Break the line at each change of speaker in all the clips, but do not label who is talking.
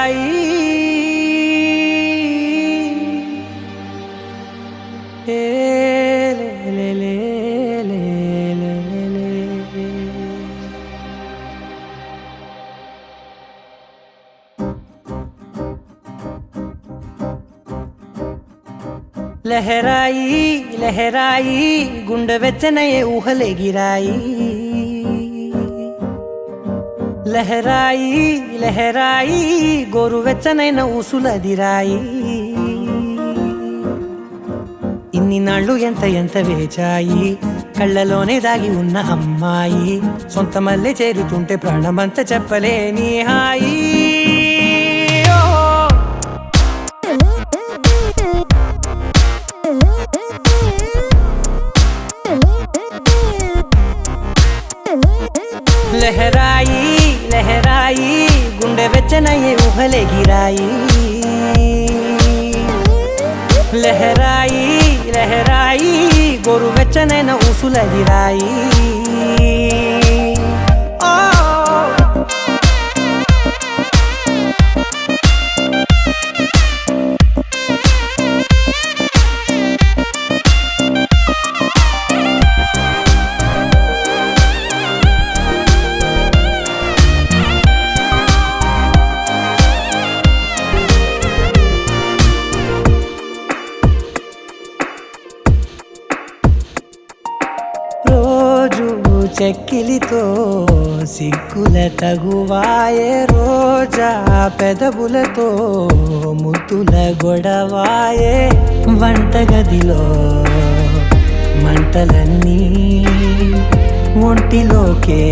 लहराई ले ले ले ले ले ले लहराई लहराई गुंड వెచ్చనయే ఊహలే గిరాయి లహరాయి లహరాయి గోరువెచ్చనైన ఊసులదిరాయి ఇన్ని నాళ్ళు ఎంత ఎంత వేచాయి కళ్ళలోనే దాగి ఉన్న అమ్మాయి సొంత మల్లె చేరుతుంటే ప్రాణమంత చెప్పలేని హాయి लहराई लहराई गुंडे వెచ్చనయే ఊహలే గిరాయి లహరాయి లహరాయి గోరువెచ్చనైన ఊసులదిరాయి చెక్కిలితో సిగ్గుల తగువాయే రోజా పెదవులతో ముద్దుల గొడవాయే వంటగదిలో మంటలన్నీ ఒంటిలోకే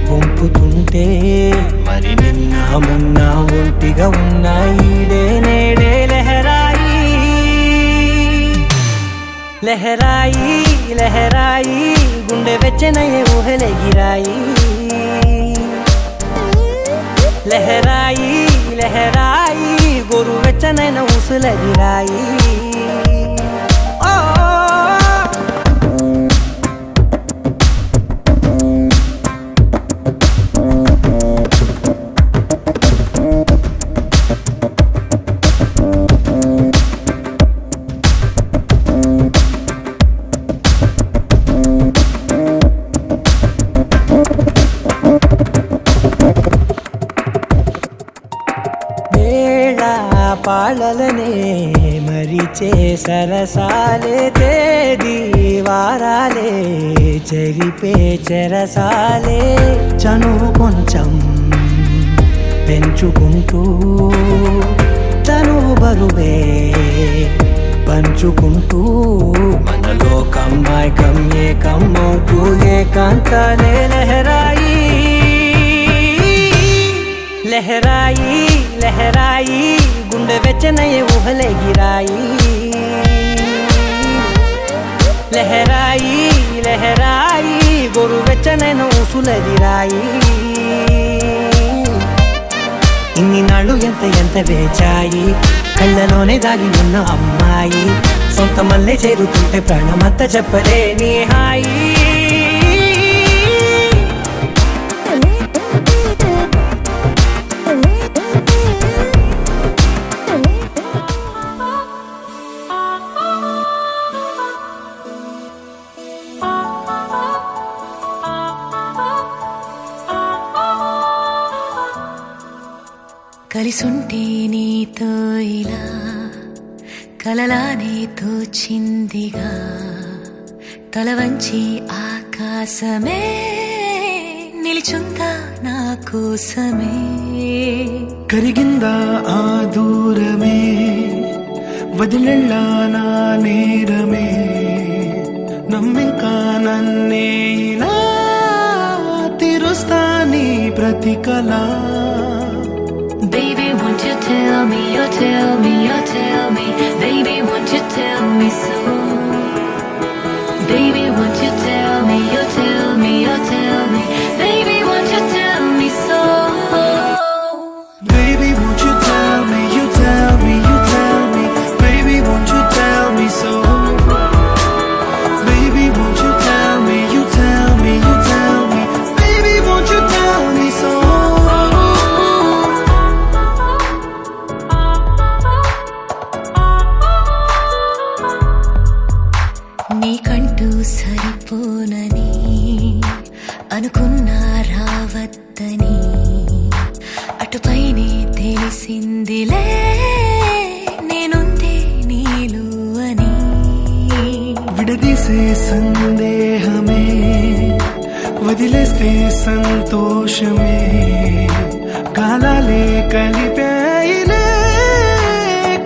వంపుతుంటే మరి నిన్న మొన్న ఒంటిగా ఉన్న ఈడే నేడే లహరాయి లహరాయి లహరాయి గుండె వెచ్చనయే ఊహలే గిరాయి లహరాయి లహరాయి గోరువెచ్చనైన ఊసులదిరాయి పాలలనే మరిచే సరసాలే తేదీ వారాలే చెరిపే చెరసాలే చనువు కొంచెం పెంచుకుంటూ తను బరువే పంచుకుంటూ మనలో కమ్మాయికం ఏకమవుతూ ఏకాంతాలే లహరాయి లహరాయి లహరాయి గుండె వెచ్చనయే ఊహలే గిరాయి లహరాయి లహరాయి గోరువెచ్చనైన ఊసులదిరాయి ఇన్ని నాళ్ళు ఎంత ఎంత వేచాయి కళ్ళలోనే దాగి ఉన్న అమ్మాయి సొంత మల్లె చేరుతుంటే ప్రాణమంత చెప్పలేని హాయి
కలిసుంటే నీతో ఇలా కలలానే తోచిందిగా తల వంచి ఆకాశమే నిలిచుందా నా కోసమే
కరిగిందా ఆ దూరమే వదిలెళ్ళా నా నేరమే నమ్మింకా నన్నే ఇలా తీరుస్తా నీ ప్రతి కళ
Baby, won't you tell me, you tell me, you tell me. Baby, won't you tell me so? Baby, won't you tell me, you tell me, you tell me. Baby, won't you tell me so?
Baby, won't you tell me, you tell me, you tell me. Baby, won't you tell me so? Baby, won't you tell me, you tell me, you tell me. Baby, won't you tell me so?
నీకంటూ సరిపోనని అనుకున్నా రావద్దని అటుపైనే తెలిసిందిలే నేనుందే నీలు అని
విడదీసే సందేహమే వదిలేస్తే సంతోషమే కాలాలే కలిపాయిలే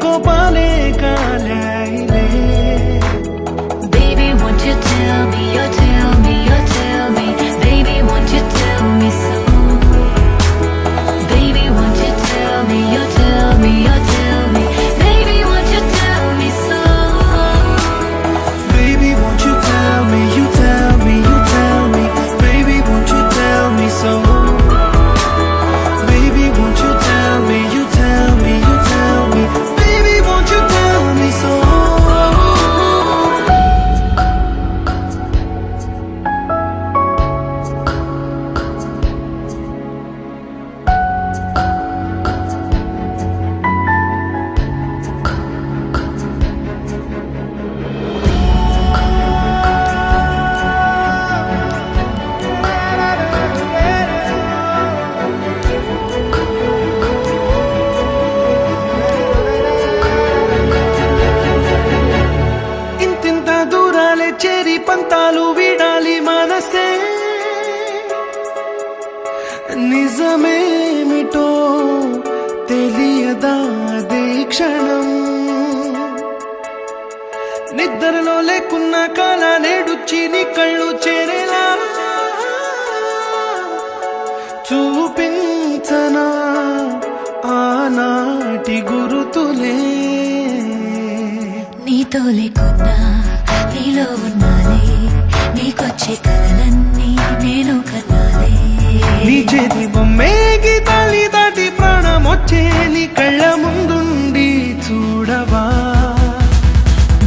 కోపాలే కాలాయిలే
Baby, won't you tell me, you tell me, you tell me. Baby, won't you tell me so? Baby, won't you tell me, you tell me, you tell me. Baby, won't you tell me so?
Baby, won't you tell me, you tell me, you tell me. Baby, won't you tell me so? Baby, won't you tell me, you tell me, you tell me. Baby, won't you tell me so? ఇంతింత దూరాలే చేరి పంతాలు వీడాలి మనసే నిజమేమిటో తెలియదా అదే క్షణం నిద్రలో లేకున్న కాల నేడుచ్చి నీ కళ్ళు చేరేలా చూపించనా ఆనాటి గురుతులే
నీతో లేకున్నా నీలో ఉన్నాలే నీకొచ్చే కలలన్నీ నేను కన్నాలే
నీ చేతి బొమ్మే గీతాలి దాటి ప్రాణం వచ్చే నీ కళ్ళ ముందుండి చూడవా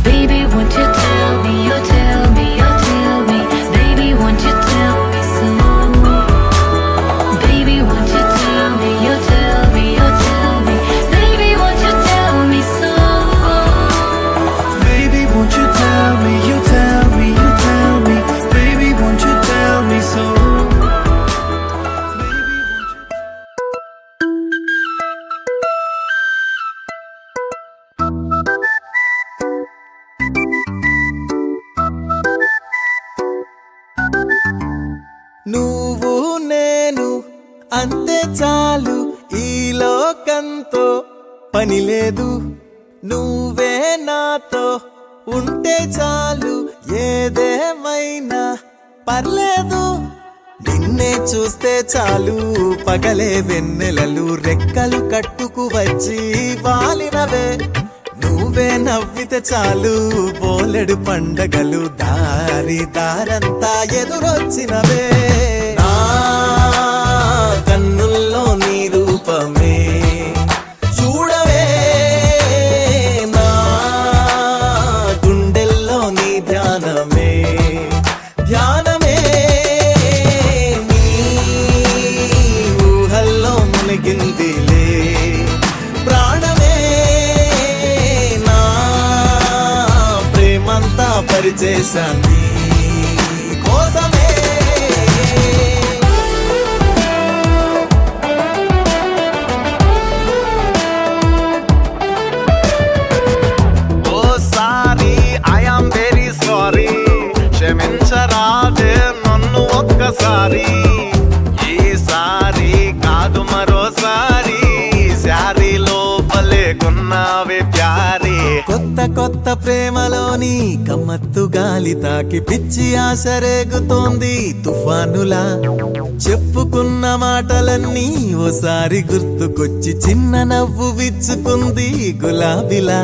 Baby, won't you tell me, you tell me, you tell me. Baby, won't you tell me so? Baby, won't you tell me, you tell me, you tell me. Baby, won't you tell me so?
Baby, won't you tell me, you tell me, you tell me. Baby, won't you tell me so?
నువ్వు నేను అంతే చాలు ఈ లోకంతో పని లేదు నువ్వే నాతో ఉంటే చాలు ఏదేమైనా పర్లేదు నిన్నే చూస్తే చాలు పగలే వెన్నెలలు రెక్కలు కట్టుకు వచ్చి వాలినవే నువ్వే నవ్వితే చాలు బోలెడు పండగలు దారి దారంతా ఎదురొచ్చినవే నా కన్నుల్లో నీ రూపమే చూడవే నా గుండెల్లో నీ ధ్యానమే ధ్యానమే నీ ఊహల్లో మునిగిందిలే ప్రాణమే నా ప్రేమంతా పరిచేశాన్ని కోసమే
ఓసారి ఐ యామ్ వెరీ సారీ క్షమించరాదే నన్ను ఒక్కసారి ఈసారి కాదు మరోసారి శారీ లోపలే కొన్నావే ప్యారీ
కొత్త కొత్త ప్రేమలోని కమ్మత్తు గాలి తాకి పిచ్చి ఆశ రేగుతోంది తుఫానులా చెప్పుకున్న మాటలన్నీ ఓసారి గుర్తుకొచ్చి చిన్న నవ్వు విచ్చుకుంది గులాబీలా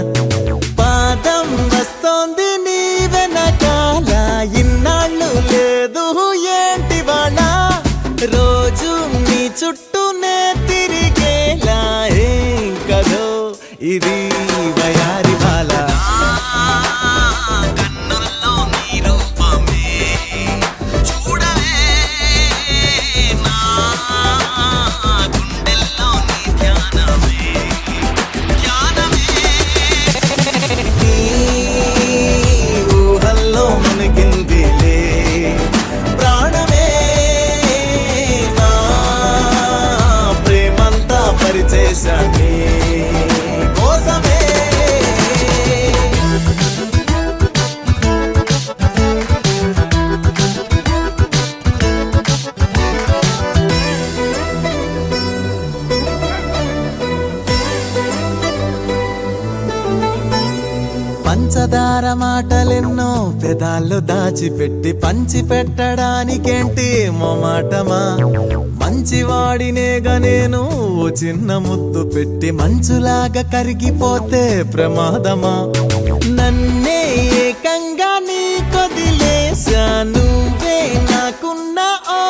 పాదం వస్తోంది నీ వెనకాల ఇన్నాళ్ళు లేదు ఏంటి వాళ్ళ రోజు నీ చుట్టూనే తిరిగేలా ఏం కదో ఇది వయారి బాల కన్నుల్లో నీ రూపమే చూడవే నా గుండెల్లో నీ ధ్యానమే ధ్యానమే ఎడార మాటలెన్నో పెదాల్లో దాచిపెట్టి పంచి పెట్టడానికేంటి మొమాటమా మంచివాడినేగా నేను ఓ చిన్న ముద్దు పెట్టి మంచులాగా కరిగిపోతే ప్రమాదమా నన్నే ఏకంగా నీ కొదిలేసా నువ్వే నాకున్న ఓ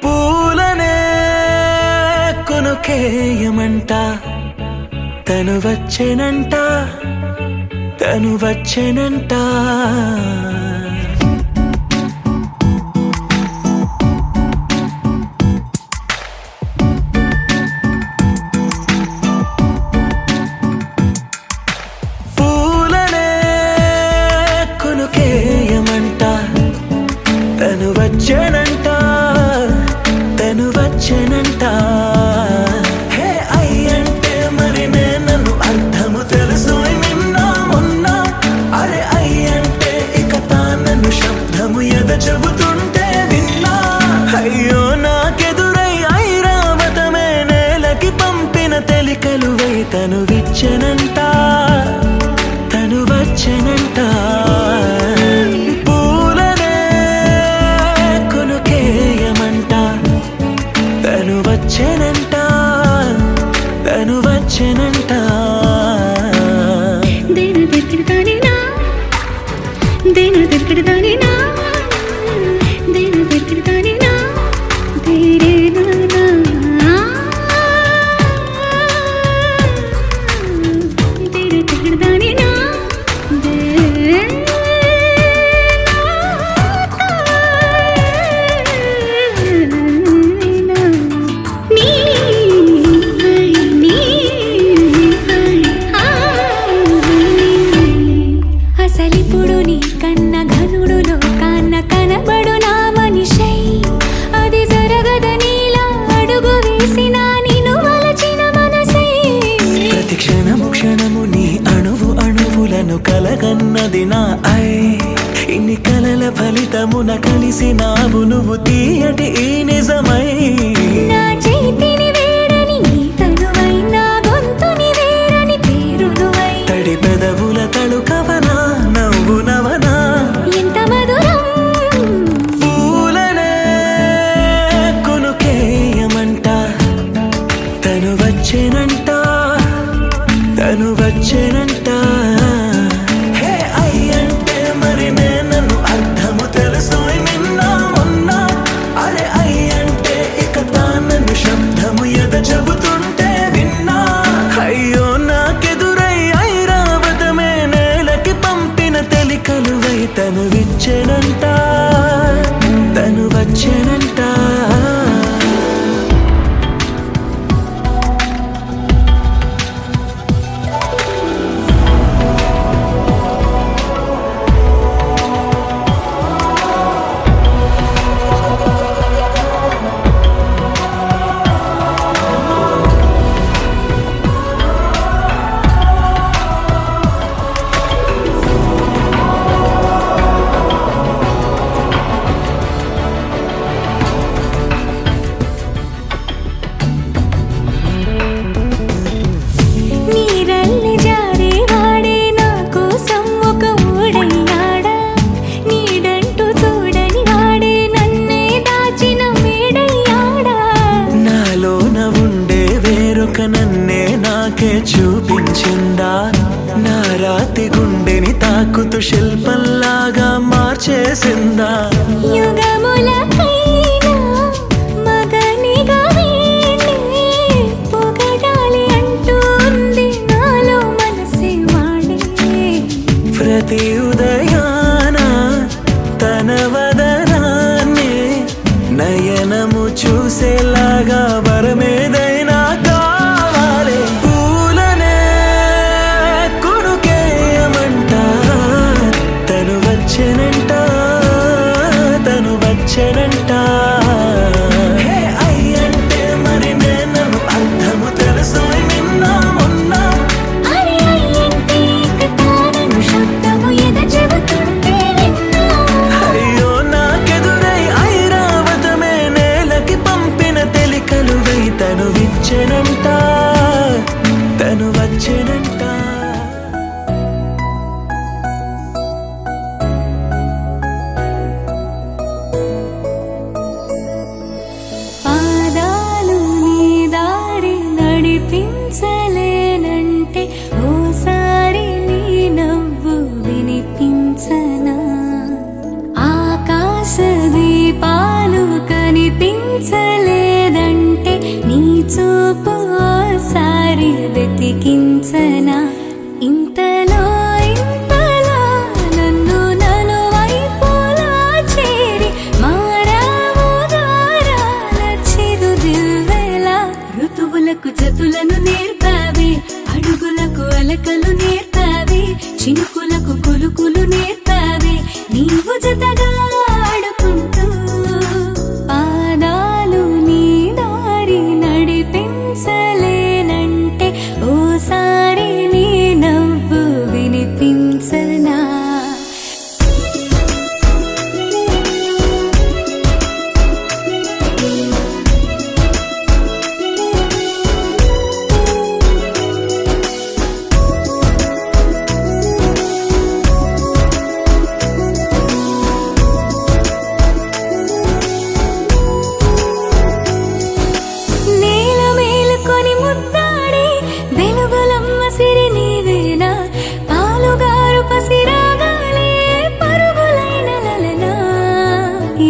పూలనే కొనుకేయమంట తను వచ్చెనంట తను వచ్చెనంట పూలనే కొనుకేయమంట తను వచ్చెనంట తను వచ్చెనంట హే అయ్యంటే మరి నన్ను అర్థము తెలుసు నిన్నా మొన్నా అరే అయ్యంటే ఇక తానను శబ్దము ఎద చెబుతుంటే విన్నా అయ్యో నాకెదురై ఐరావతమే నేలకి పంపిన తెలికలువై తను విచ్చెనంట తను వచ్చెనంట వచ్చెనంట తను వచ్చెనంట
దేను దగ్గరదానినా దేను దగ్గరదానినా దేను దగ్గరదానినా దేరేనా దేను దగ్గరదానినా అసలిప్పుడు నీ కన్న ఘనుడులో కన్న కనబడు నా మనిషై అది జరగదనిలా అడుగు వేసిన నిన్ను వలచిన మనసై
ప్రతి క్షణము క్షణము నీ అణువు అణువులను కలగన్నది నా ఐ ఇన్ని కలల ఫలితమున కలిసినావు నువ్వు తీయటి ఈ నిజమై
నా చేతిని వేడని నీ తనువై నా గొంతుని వేరని పేరునువై
తడి పెదవుల తళుకవనా నవ్వు నవనా
ఎంత మధురం
పూలనే కొనుకేయమంట తను వచ్చెనంట తను వచ్చెనంట హే అయ్యంటే మరి నన్ను అర్థము తెలుసు నిన్నా మొన్నా అరే అయ్యంటే ఇక తానను శబ్దము ఎద చెబుతుంటే విన్నా అయ్యో నాకెదురై ఐరావతమే నేలకి పంపిన తెలికలువై తను విచ్చెనంట తను వచ్చెనంట
చూపించిందా నా రాతి గుండెని తాకుతూ శిల్పంలాగా మార్చేసిందా
యుగములకైనా మగనిగా వీణ్ణి పొగడాలి అంటుంది నాలో మనసే వాడే
ప్రతి ఉదయాన తన వదనాన్ని నయనము చూసేలాగా వరమేదైనా కావాలి పూలనే కొనుకేయమంట తను వచ్చెనంట తను వచ్చెనంట హే అయ్యంటే మరి నేను అర్థము తెలుసు నిన్న మొన్న
అరే అయ్యంటే ఇక తానను శబ్దము ఎద చెబుతుంటే విన్నా
అయ్యో నాకెదురై ఐరావతమే నేలకి పంపిన తెలికలువై తను విచ్చెనంట తను వచ్చెనంట
పాదాలు నీ దారి నడిపించలేనంటే ఓసారి నీ నవ్వు వినిపించనా ఆకాశ దీపాలు కనిపించలేదంటే నీ చూపు ఓసారి వెతికించనా ఇంతలో ఇంతలో నన్ను నలువైపులా చేరి మారావు దారాల చిరుదివ్వెలా ఋతువులకు జతులను నేర్పావే అడుగులకు అలకలు నేర్పావే చినుకులకు కులుకులు నేర్పావే నీవు జతగా ఆడుకుంటూ పాదాలు నీ దారి నడిపించలేనంటే ఓసారి నీ నవ్వు వినిపించనా నేల మేలుకొని ముద్దాడి వెలుగులమ్మ సిరి నీవేనా పాలుగారు పసిరాగాలే పరుగులైన లలనా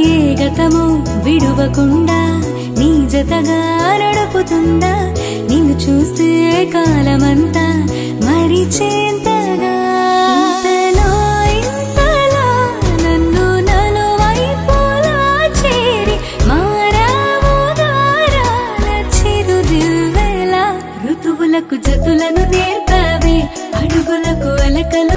ఏ గతము విడువకుండా నీ జతగా నడుపుతుందా నిన్ను చూస్తే కాలమంతా మరిచేంతగా ఇంతలో ఇంతలో నన్ను నలువైపులా చేరి మారావు దారాల చిరుదివ్వెలా ఋతువులకు జతులను నేర్పావే అడుగులకు అలకలు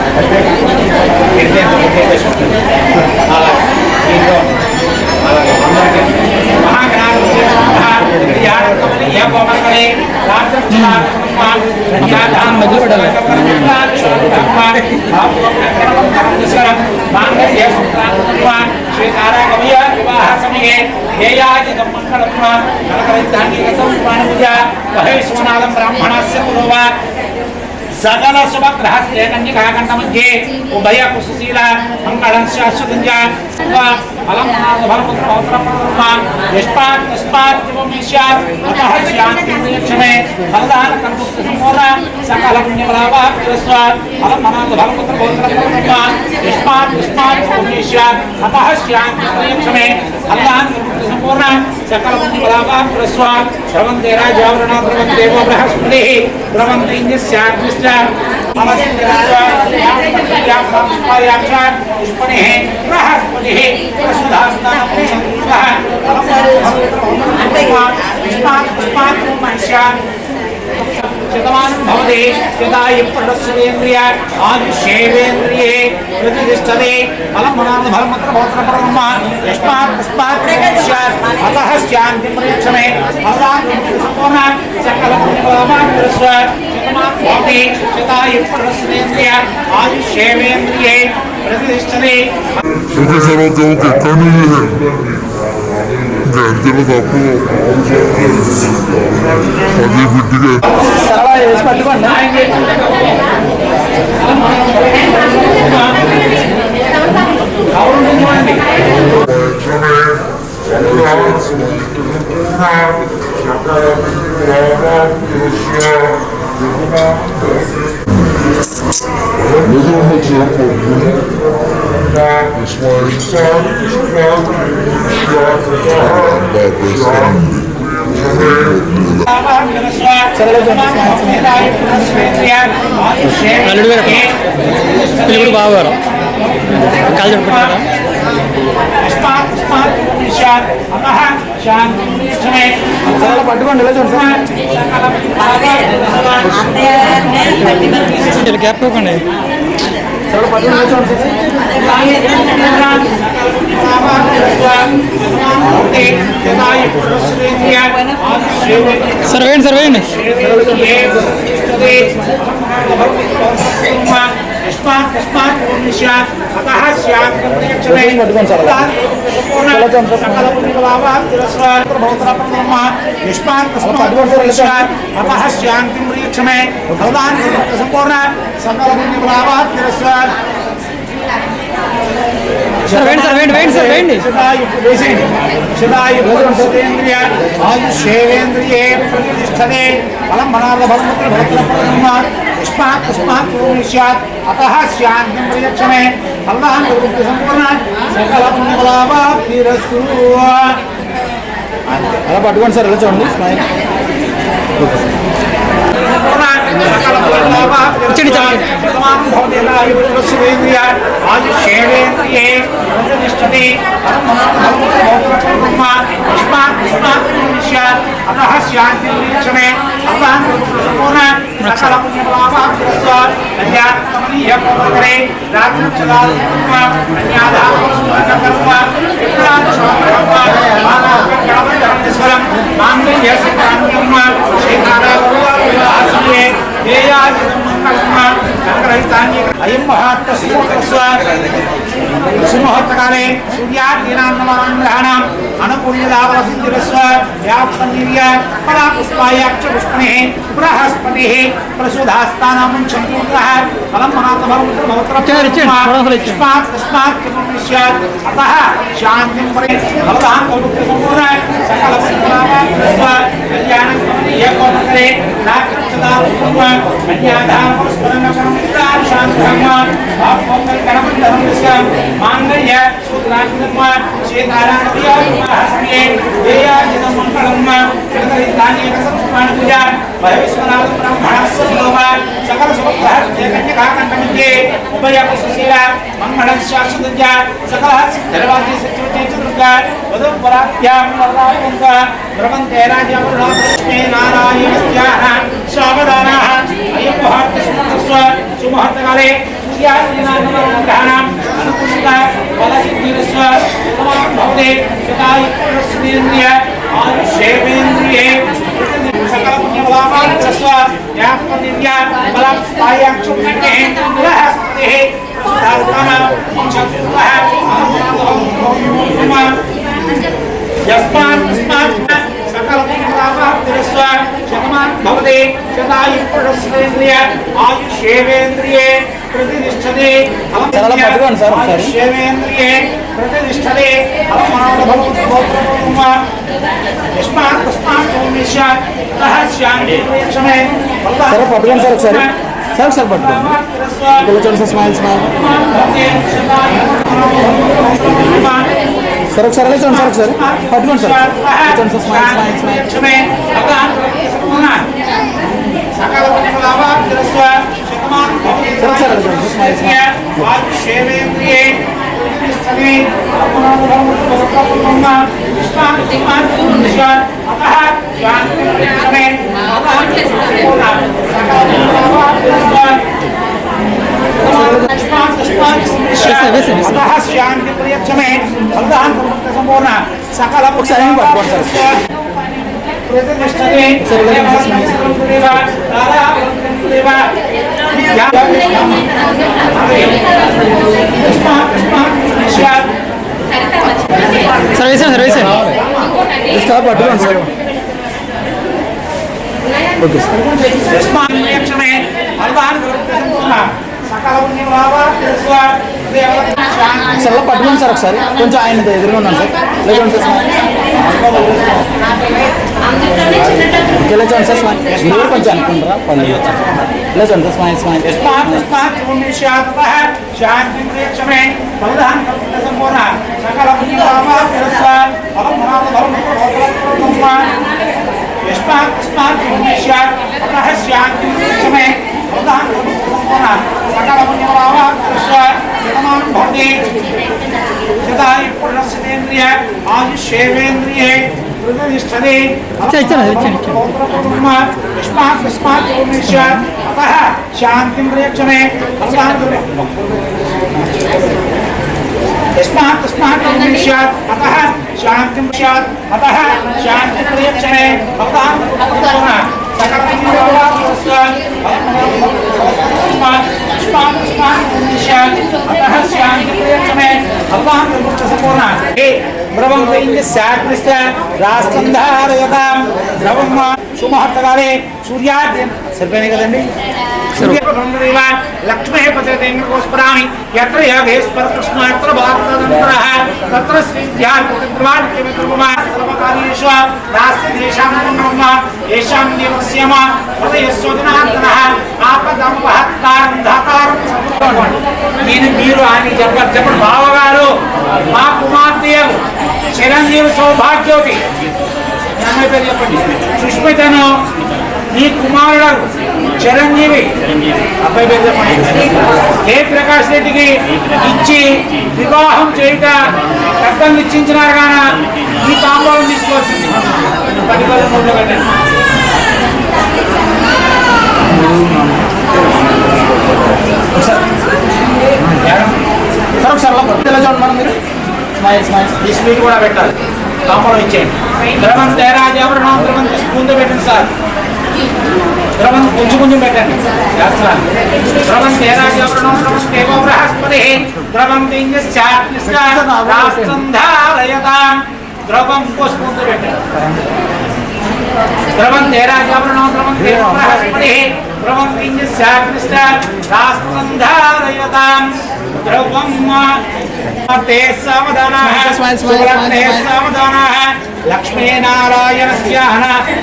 సకల శుభగ్రహస్థే కన్యకాకంఠ మధ్యే ఉభయ కుశీల మంగళం శాశ్వతంజ ఫలం ఫలపుత్ర పౌత్ర యష్పాత్ తస్మాత్ దివమిష్యాత్ అతః శాంతి ప్రియక్షమే ఫలదాన కర్పుత్ర సంపూర్ణ సకల పుణ్యఫలావాప్తిరస్వ ఫలం ఫలపుత్ర పౌత్ర యష్పాత్ తస్మాత్ దివమిష్యాత్ అతః శాంతి ప్రియక్షమే ఫలదాన కర్పుత్ర సంపూర్ణ సకల పుణ్యఫలావాప్తిరస్వ శ్రవంతే రాజావరణ దేవో బృహస్పతి శ్రవంతే ఇంద్రస్యాగ్నిశ్చ శతమానం యదాయుష్యేంద్రియ ఆయుష్యేంద్రియే ప్రతిష్టతే ఫలం మనాథ ఫలమత్ర భోత్ర పరమ యస్మాత్ తస్మాత్ అతః శాంతి ప్రియక్షమే ఫలాన్ సంపూర్ణ సకల పుణ్యఫలమాప్తిరస్వ Shatamanam Bhavati శతాయుష్యేంద్రియ ఆయుష్యేంద్రియే ప్రతిష్టతే
Profesor tengo que estar muy bien. Ya entiendo tampoco. Aquí fui que
ఇప్పుడు బాగారు కాలు చెప్పుకుంటారా పట్టుకోండి ఇలా చూడండి క్యాప్ పోకండి సార్ వేయండి సార్ వేయండి సార్ వేయండి సార్ వేయండి వేయండి సార్ వేయండి
ఆయుషేంద్రియే ప్రతిష్టతే ఫలం మనార్థ పుష్పాత్ పుష్పాత్ స్యాత్ అతః శాంతిం ప్రయచ్చమే ఫలాన్ సంపూర్ణ సకల పుణ్యఫలావాప్తిరస్తు.
అలా పట్టుకోండి సార్ ఇలా చూడండి స్మైల్
ఆయుషేంద్రియే ప్రతిష్టతే అతః శాంతి ప్రయచ్చమే ఫలాన్ సంపూర్ణ సకల పుణ్యఫలావాప్తిరస్తు. అధ్యాత్మనీయపూర్వకరే రాజ్యచలాత్మ అన్యాదాకర్మ విప్రాశోకర్మ మానవకర్మస్వరం మాంగళ్యసకాన్యమ్మ శ్రీకారాస్యే దేయాజన్మకర్మ సంగ్రహితాన్ని అయం మహాత్మస్వ సుముహూర్తకాలే సూర్యాదీనాన్నవాన్గ్రహణం అనుకూల్యదావలసిద్ధిరస్వ వ్యాప్తనిర్య ఫలాపుష్పాయాక్ష పుష్పణే బృహస్పతి ప్రసూధాస్థానం చంద్రః ఫలం మహాత్మభవత్రపుష్పాత్ తస్మాత్ కిముష్యాత్ అతః శాంతిం పరే భవతాం కౌతుకసంపూర్ణ సకల పుష్పావాప్తిరస్వ కళ్యాణం ఏకోపకరే రాక్షసదాపుష్ప కన్యాదాం పుష్పరంగకరం శాంతికర్మ ఆపొంగల్ కరమండలం విశ్వం మాంగళ్య సూత్రాజ్ఞమ్మ సీతారామస్యే దేయాజితం మంగళమ్మ జగదహితానేక సంస్మాన పూజ భయవిశ్వనాథ బ్రహ్మణస్వలోమ సకల సుభద్రహస్తే కన్యకాకంఠమిత్యే ఉభయపుష్పశీల మంగళం శాశ్వతజ్జ సకల సిద్ధర్వాది సత్యవచేతుర్గ వధుపరాభ్యాం వరదాయంగ బ్రహ్మంతే రాజ్యవరుణాకృష్ణే నారాయణస్యాః స్వావదానాః అయం మహాత్మస్వ సుముహూర్తకాలే సూర్యాదీనాన్నవాన్గ్రహణం అనుకూలిత ఫలసిద్ధిరస్వ భవతే శతాయుష్యేంద్రియ ఆయుషేంద్రియే సకల పుణ్యఫలావాప్తిరస్వ వ్యాప్తనిర్య ఫలాప్తాయాక్ష పుష్పణే బృహస్పతి యస్మాత్ తస్మాత్ సకల పుణ్యఫలావాప్తిరస్వ శతమాన్ భవతే శతాయుష్యేంద్రియ ఆయుషేంద్రియే ప్రతిష్టతే ఆయుషేంద్రియే ప్రతిష్టతే యస్మాత్ తస్మాత్ స్యాత్ అతః శాంతి ప్రయచ్చమే
సార్ పట్టుకోండి సార్ ఒకసారి సార్ ఒకసారి పట్టుకోండి ఇలా చూడండి సార్ స్మైల్ స్మైల్ సార్ ఒకసారి ఇలా చూడండి సార్ ఒకసారి పట్టుకోండి సార్ చూడండి సార్ స్మైల్ స్మైల్ స్మైల్
సకల పుణ్యఫలావాప్తిరస్వ శతమాన్ భవతే స్మైల్ స్మైల్ ఆయుషేంద్రియే ప్రతిష్టతే శాంతి ప్రయచ్చమే ఫలాన్ సంపూర్ణ సకల ప్రతిష్టతే
సార్ వేసాను సార్ వేసాను స్టార్ పట్టుకోండి సార్ ఓకే సార్ పట్టుకోండి సార్ ఒకసారి కొంచెం ఆయన ఎదురుగా ఉన్నాను సార్ లేదండి సార్ ఇలా చూడండి సార్ స్మైల్ మీరు కొంచెం అనుకుంటారా పళ్ళు ఇలా చూడండి సార్ స్మైల్ స్మైల్
शांति प्रयक्षमे अतः शांति अतः शांति प्रयक्षमे సుమహత్తగారే సూర్యాద్యం సరిపోయినాయి కదండి లక్ష్మే పతిస్మరామి ఎత్ర యోగేశ్వర కృష్ణ ఎత్ర భారతంతరః తత్ర శ్రీధ్యాత్మకార్యేషు రాస్య దేశాం బ్రహ్మ ఏషాం దేవస్యమ హృదయస్యోదినాంతరః ఆపదమపహత్తారం ధాతారం మీరు ఆయన చెప్పండి బావగారు మా కుమార్తె చిరంజీవి సౌభాగ్యోతి అమ్మాయి పేరు చెప్పండి సుష్మితను నీ కుమారుడు చిరంజీవి అబ్బాయి పేరు చెప్పండి ఏ ప్రకాష్ రెడ్డికి ఇచ్చి వివాహం చేయుట రక్తం నిశ్చయించినారు కాన ఈ తాంబూలం తీసుకోవాల్సింది 10 మూడులో పెట్టండి
స్మైల్ స్మైల్
ఈ స్వీట్ కూడా పెట్టాలి తాంబూలం ఇచ్చేయండి ద్రవం తేరాజ్ ఎవరు ద్రవం ముందు పెట్టండి సార్ ద్రవం కొంచెం పెట్టండి ద్రవం తేరాజ్ ఎవరు ద్రవం దేవో బృహస్పతి ద్రవం ధారయతాం ద్రవం ముందు పెట్టండి ద్రవం తేరాజ్ ఎవరు ద్రవం దేవో బృహస్పతి ద్రవం ధారయతాం ద్రవం ते सावधानः सुलग्ने सावधानः लक्ष्मी नारायणस्य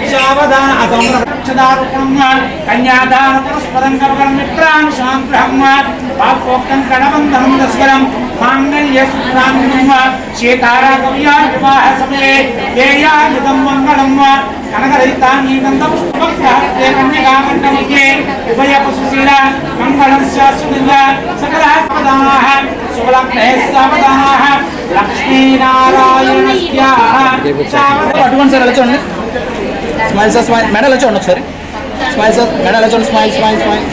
सावधान अतमक्षदारुपं कन्यादान पुरस्पदं कर्मं मित्रान् शान्त्रहं वाक्पोक्तं कणबन्धनं दस्करं माङ्गल्यसूत्रान्नं सीतारा कव्या विवाह समये देया युगं मङ्गलं कनकरहितानीकन्दं पुष्पग्रहस्ते कन्यकामण्डलिके उभयपशुशीला मङ्गलं शाश्वतञ्च सकलः सावधानः सुलग्ने सावधानः लक्ष्मीनारायणस्य
అటువంటి సార్ ఎలా చూడండి స్మైల్ సార్ స్మైల్ మేడం ఎలా చూడండి ఒకసారి స్మైల్ సార్ మేడం ఎలా చూడండి స్మైల్ స్మైల్ స్మైల్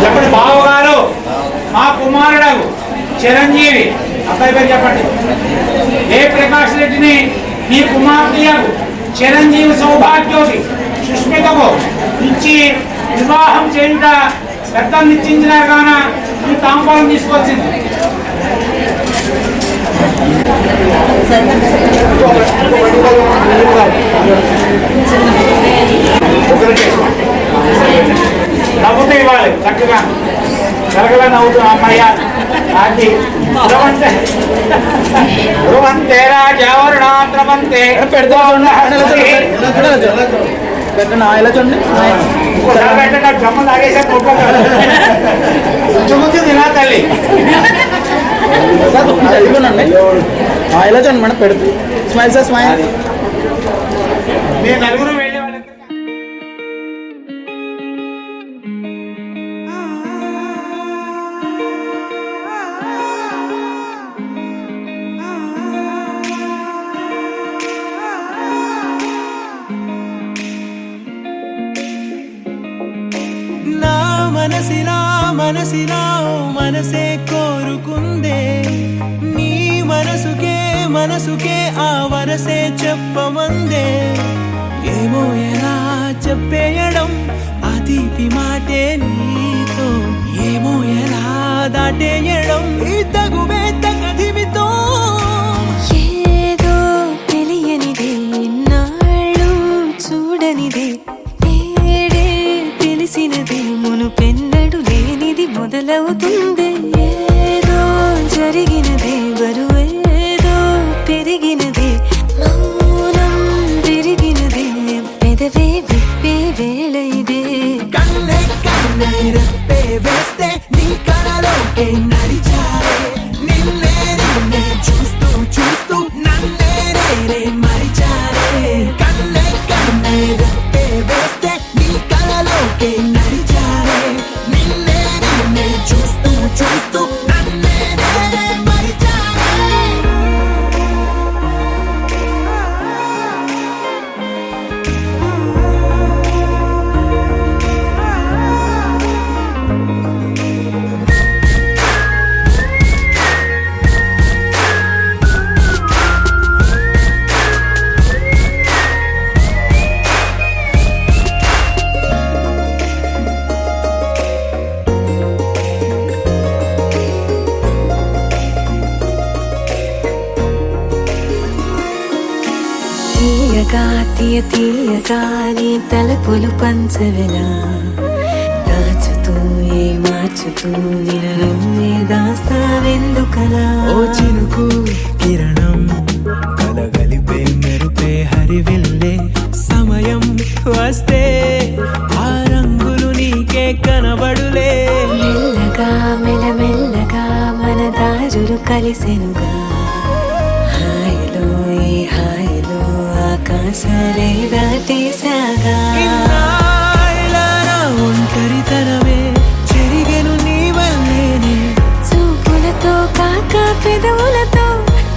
చెప్పండి బావగారు మా కుమారుడు చిరంజీవి అబ్బాయి పేరు చెప్పండి ఏ ప్రకాష్ రెడ్డిని నీ కుమార్తె చిరంజీవి సౌభాగ్యోతి సుష్మితకు ఇచ్చి వివాహం చేయుట పెద్దలు నిశ్చయించిన కాన ఈ తాంబూలం తీసుకొచ్చింది నవ్వుతూ ఇవ్వాలి చక్కగా చక్కగా నవ్వుతూ అమ్మయ్య అది ధ్రువంతే రాజావరుణ ద్రవంతే
పెట్టండి ఎలా చూడండి
పెట్టండి జమ్మ తాగేసా కొంచెం కొంచెం తినా తల్లి
ఇదిగోనండి ఎలా చూడండి మేడం పెడుతూ స్మైల్ సార్ స్మైల్
మీరు నలుగురు వెళ్ళే వాళ్ళకి
నా మనసిలా మనసే కోరుకుందే నీ మనసుకే ఆ వరసే చెప్పమందే ఏమో ఎలా చెప్పేయడం ఆ తీపి మాటే నీతో ఏమో ఎలా దాటేయడం ఈ తగువే తగదివితో
ఏదో తెలియనిదే నాళ్ళు చూడనిదే ఏడే తెలిసినదే మునుపెన్నడు లేనిది మొదలవుతుంది ఏదో జరిగినదే బరువేదో పెరిగి
కన్నే కన్నే రెప్పే వేస్తే నీ కలలోకే నడిచారే నిన్నే నిన్నే చూస్తూ చూస్తూ నన్నే నేనే మరిచారే కన్నే కన్నే రెప్పే వేస్తే నీ కలలోకే నడిచారే నిన్నే నిన్నే చూస్తూ చూస్తూ నన్నే నేనే మరిచారే
తీయగా తీయగా నీ తలపులు పంచవెలా దాచుతూ ఏ మార్చుతూ నిన్ను నువ్వే దాస్తావెందుకలా
ఓ చినుకు కిరణం కలగలిపే మెరుపే హరివిల్లే సమయం వస్తే ఆ రంగులు నీకే కనబడులే
మెల్లగా మెల్లమెల్లగా మన దారులు కలిసెనుగా హాయిలో ఈ హాయిలో ఆకాశాలే దాటేసాగా
ఇన్నాళ్ళ నా ఒంటరితనమే చెరిగెను నీ వల్లేనే
చూపులతో కాక పెదవులతో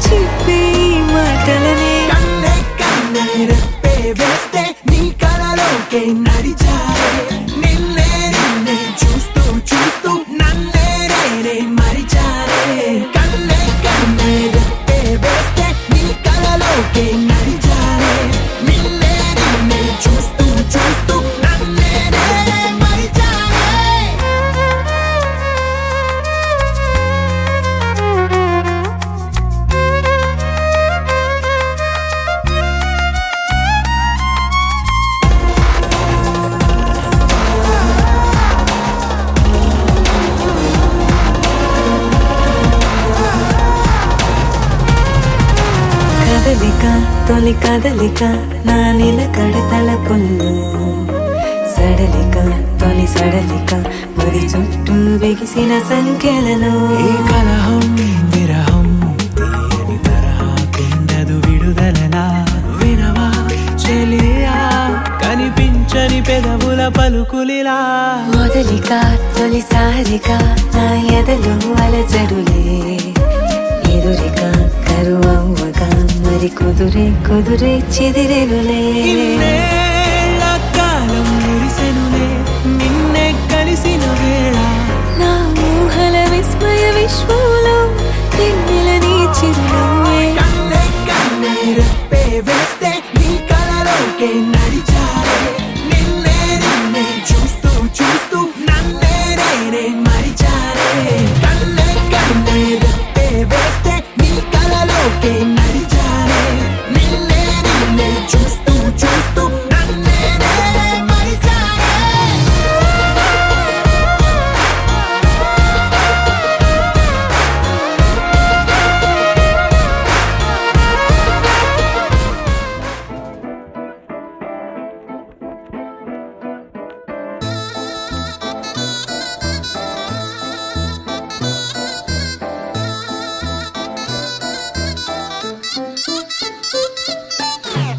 చెప్పే ఈ మాటలనే
కన్నే కన్నే రెప్పే వేస్తే నీ కలలోకే నడిచారే నిన్నే నిన్నే చూస్తూ చూస్తూ నన్నే నేనే మరిచారే కన్నే కన్నే రెప్పే వేస్తే నీ కలలోకే నడిచారే నిన్నే నిన్నే చూస్తూ చూస్తూ నన్నే నేనే మరిచారే
కదలిక తొలి కదలిక నా నిలకడ తలపుల్లో సడలిక తొలి సడలిక మరి చుట్టూ బిగిసిన సంఖ్యలలో
ఈ కలహం విరహం తీయని తరహాకుండదు విడుదలలా వినవా చెలియా కనిపించని పెదవుల పలుకులిలా
మొదలిక తొలిసారిక నా ఎదలు అలజడులే ఎదురిక కరువవ్వగా మరి కుదురే చెదిరెనులే
ఇన్నేళ్ల కాలం మురిసెనులే నిన్నే కలిసిన వేళ
నా ఊహల విస్మయ విశ్వంలో వెన్నెల నీ చిరునవ్వే
కన్నే కన్నే రెప్పే వేస్తే నీ కలలోకే నడిచారే నిన్నే నిన్నే చూస్తూ చూస్తూ నన్నే నేనే మరిచారే కన్నే కన్నే రెప్పే వేస్తే నీ కలలోకే నడిచారే నిన్నే నిన్నే చూస్తూ చూస్తూ నన్నే నేనే మరిచారే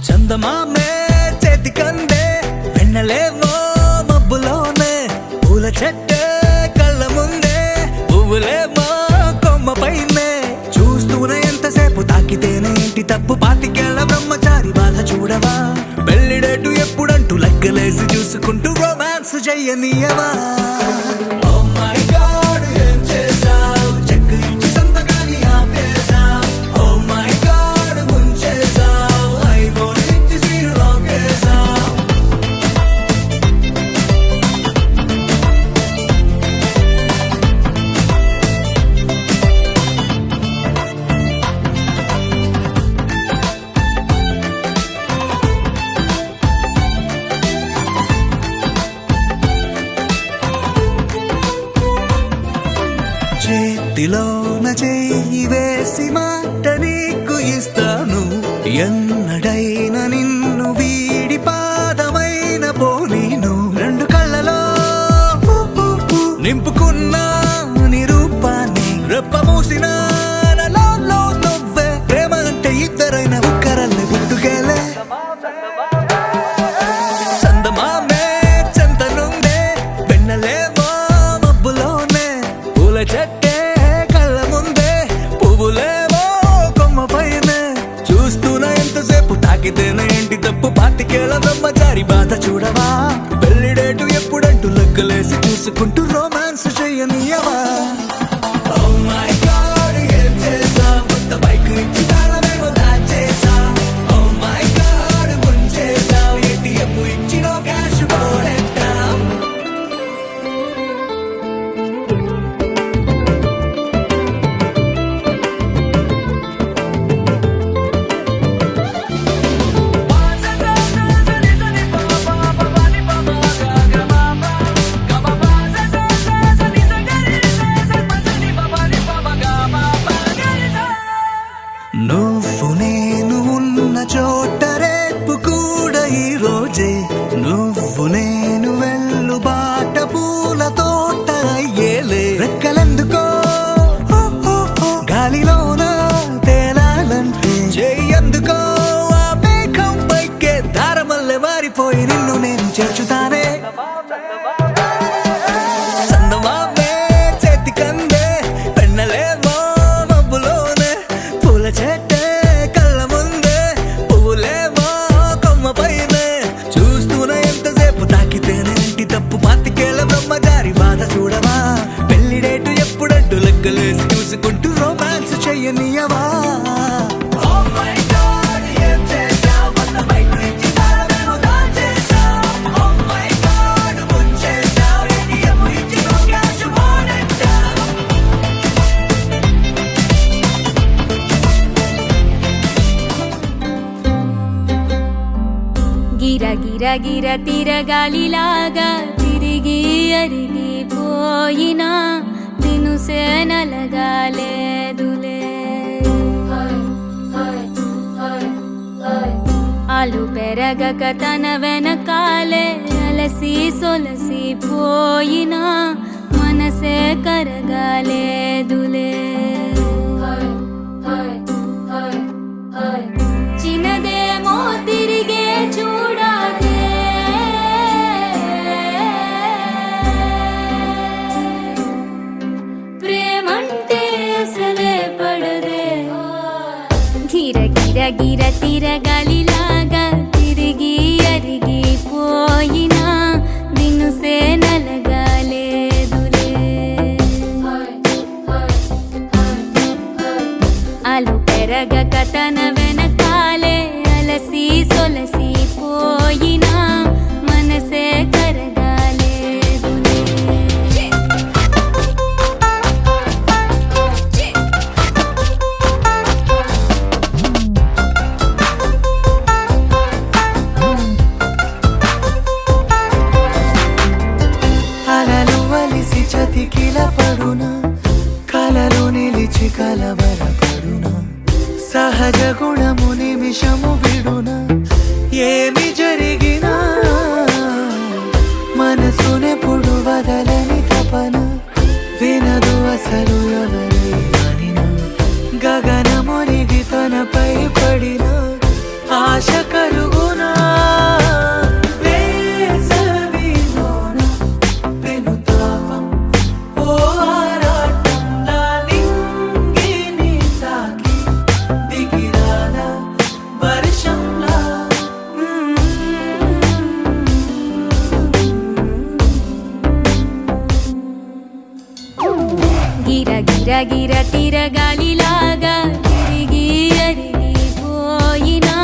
చందమామే చేతికందే వెన్నెలేవో మబ్బులోనే పూల చెట్టే కళ్ళ ముందే పువ్వులేమో కొమ్మ పైనే చూస్తూనే ఎంతసేపు తాకితేనే ఇంటి తప్పు పాతికేళ్ల బ్రహ్మచారి బాధ చూడవా పెళ్లిడేటు ఎప్పుడంటూ లెక్కలేసి చూసుకుంటూ రొమాన్స్ చెయ్యనీయవా Oh my God, ఏం చేశావ్? చెక్ ఇచ్చి సంతకాన్ని ఆపేశావ్. Oh my God, ముంచేశావ్. iPhone ఇచ్చి screen lock చేశావ్. చేతిలోన చెయ్యి వేసి మాట నీకు ఇస్తాను ఎన్నడైనా నిన్ను వీడి పాదమైన పోనీను రెండు నింపుకున్న నీ రూపాన్ని రెప్పమూసిన నాలో నువ్వే ప్రేమ అంటే ఇద్దరైన ఒక్కరల్ని పుట్టుకేలే చందమామే చెంతనుందే వెన్నెలేమో మబ్బులోనే పూల చెట్టే కళ్ళ ముందే పువ్వులేమో కొమ్మ పైనే చూస్తూనే ఎంతసేపు తాకితేనే ఏంటి తప్పు పాతికేళ్ళ బ్రహ్మచారి బాధ చూడవా పెళ్లిడేటు ఎప్పుడంటూ లెక్కలేసి చూసుకుంటూ రొమాన్స్ చెయ్యనియవా Oh my God, ఏం చేసా కొత్త బైక్ ఇచ్చి తాళమేమో దాచేసా Oh my God, ముంచేసా ATM ఇచ్చినో క్యాష్ పోనెట్టా నువ్వు నేను ఉన్న చోట రేపు కూడా ఈ రోజే నువ్వు నేను వెళ్ళు బాట పూల తోట అయ్యేలే రెక్కలెందుకో గాలిలోన తేలాలంటే చెయ్యందుకో ఆ మేఘం పైకే దారమల్లె మారిపోయి నిన్ను నేను చేర్చుతానే చందమామే చేతికందే వెన్నెలేమో మబ్బులోనే పూల చెట్టే కళ్ళ ముందే పువ్వులేమో కొమ్మ పైనే చూస్తూనే ఎంతసేపు తాకితేనే ఇంటి తప్పు పాతికేళ్ళ బ్రహ్మచారి బాధ చూడవా పెళ్లిడేటు ఎప్పుడంటూ లెక్కలేసి చూసుకుంటూ రొమాన్స్ చెయ్యనియవా Oh my God, ఏం చేసావ్ కొత్త బైక్ ఇచ్చి తాళమేమో దాచేసావ్ Oh my God, ముంచేసావ్ ATM ఇచ్చినో క్యాష్ పోనెట్టావ్
గిర గిర గిర తిరగాలిలాగా తిరిగి అరిగిపోయినా దినుసే నలగాలేదులే ఆలు పెరగక తన వెనకాలే అలసి సొలసి పోయినా మనసే కరగాలేదులే చిన్నదేమో తిరిగే చూడాలే ప్రేమంటే అసలే పడదే గిర గిర గిర తిరగాలిలాగా తిరిగి అరిగిపోయినా దినుసే నలగాలేదులే ఆలు పెరగక తన వెనకాలే అలసి సొలసి పోయినా మనసే కరగాలేదులే
అలలు వలిసి చతికిల పడునా కలలు నిలిచి కలవరపడునా సహజ గుణము నిమిషము విడునా ఏమి జరిగినా మనసునెప్పుడు వదలని తపన వినదు అసలు ఎవరి అనినా గగనమునిగి తనపై పడిన ఆశ కలుగునా వేసవిలోన పెనుతాపం ఓ ఆరాటం నా నింగిని తాకి దిగిరాల వర్షంలా
గిర గిర గిర తిరగాలిలాగా తిరిగి అరిగిపోయినా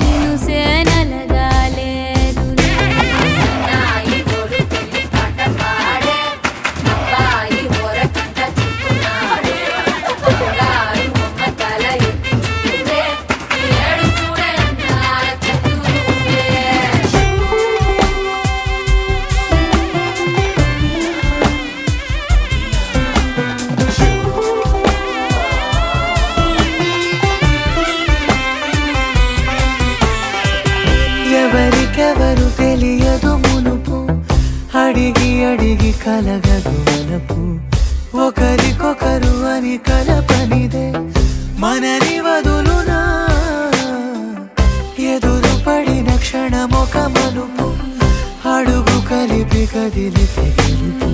దినుసే నలగాలేదులే
అడిగి అడిగి కలగదు మనపు ఒకరికొకరు అని కలపనిదే మనని వదులునా ఎదురు పడిన క్షణమొక మలుపు అడుగు కలిపి కదిలితే గెలుపు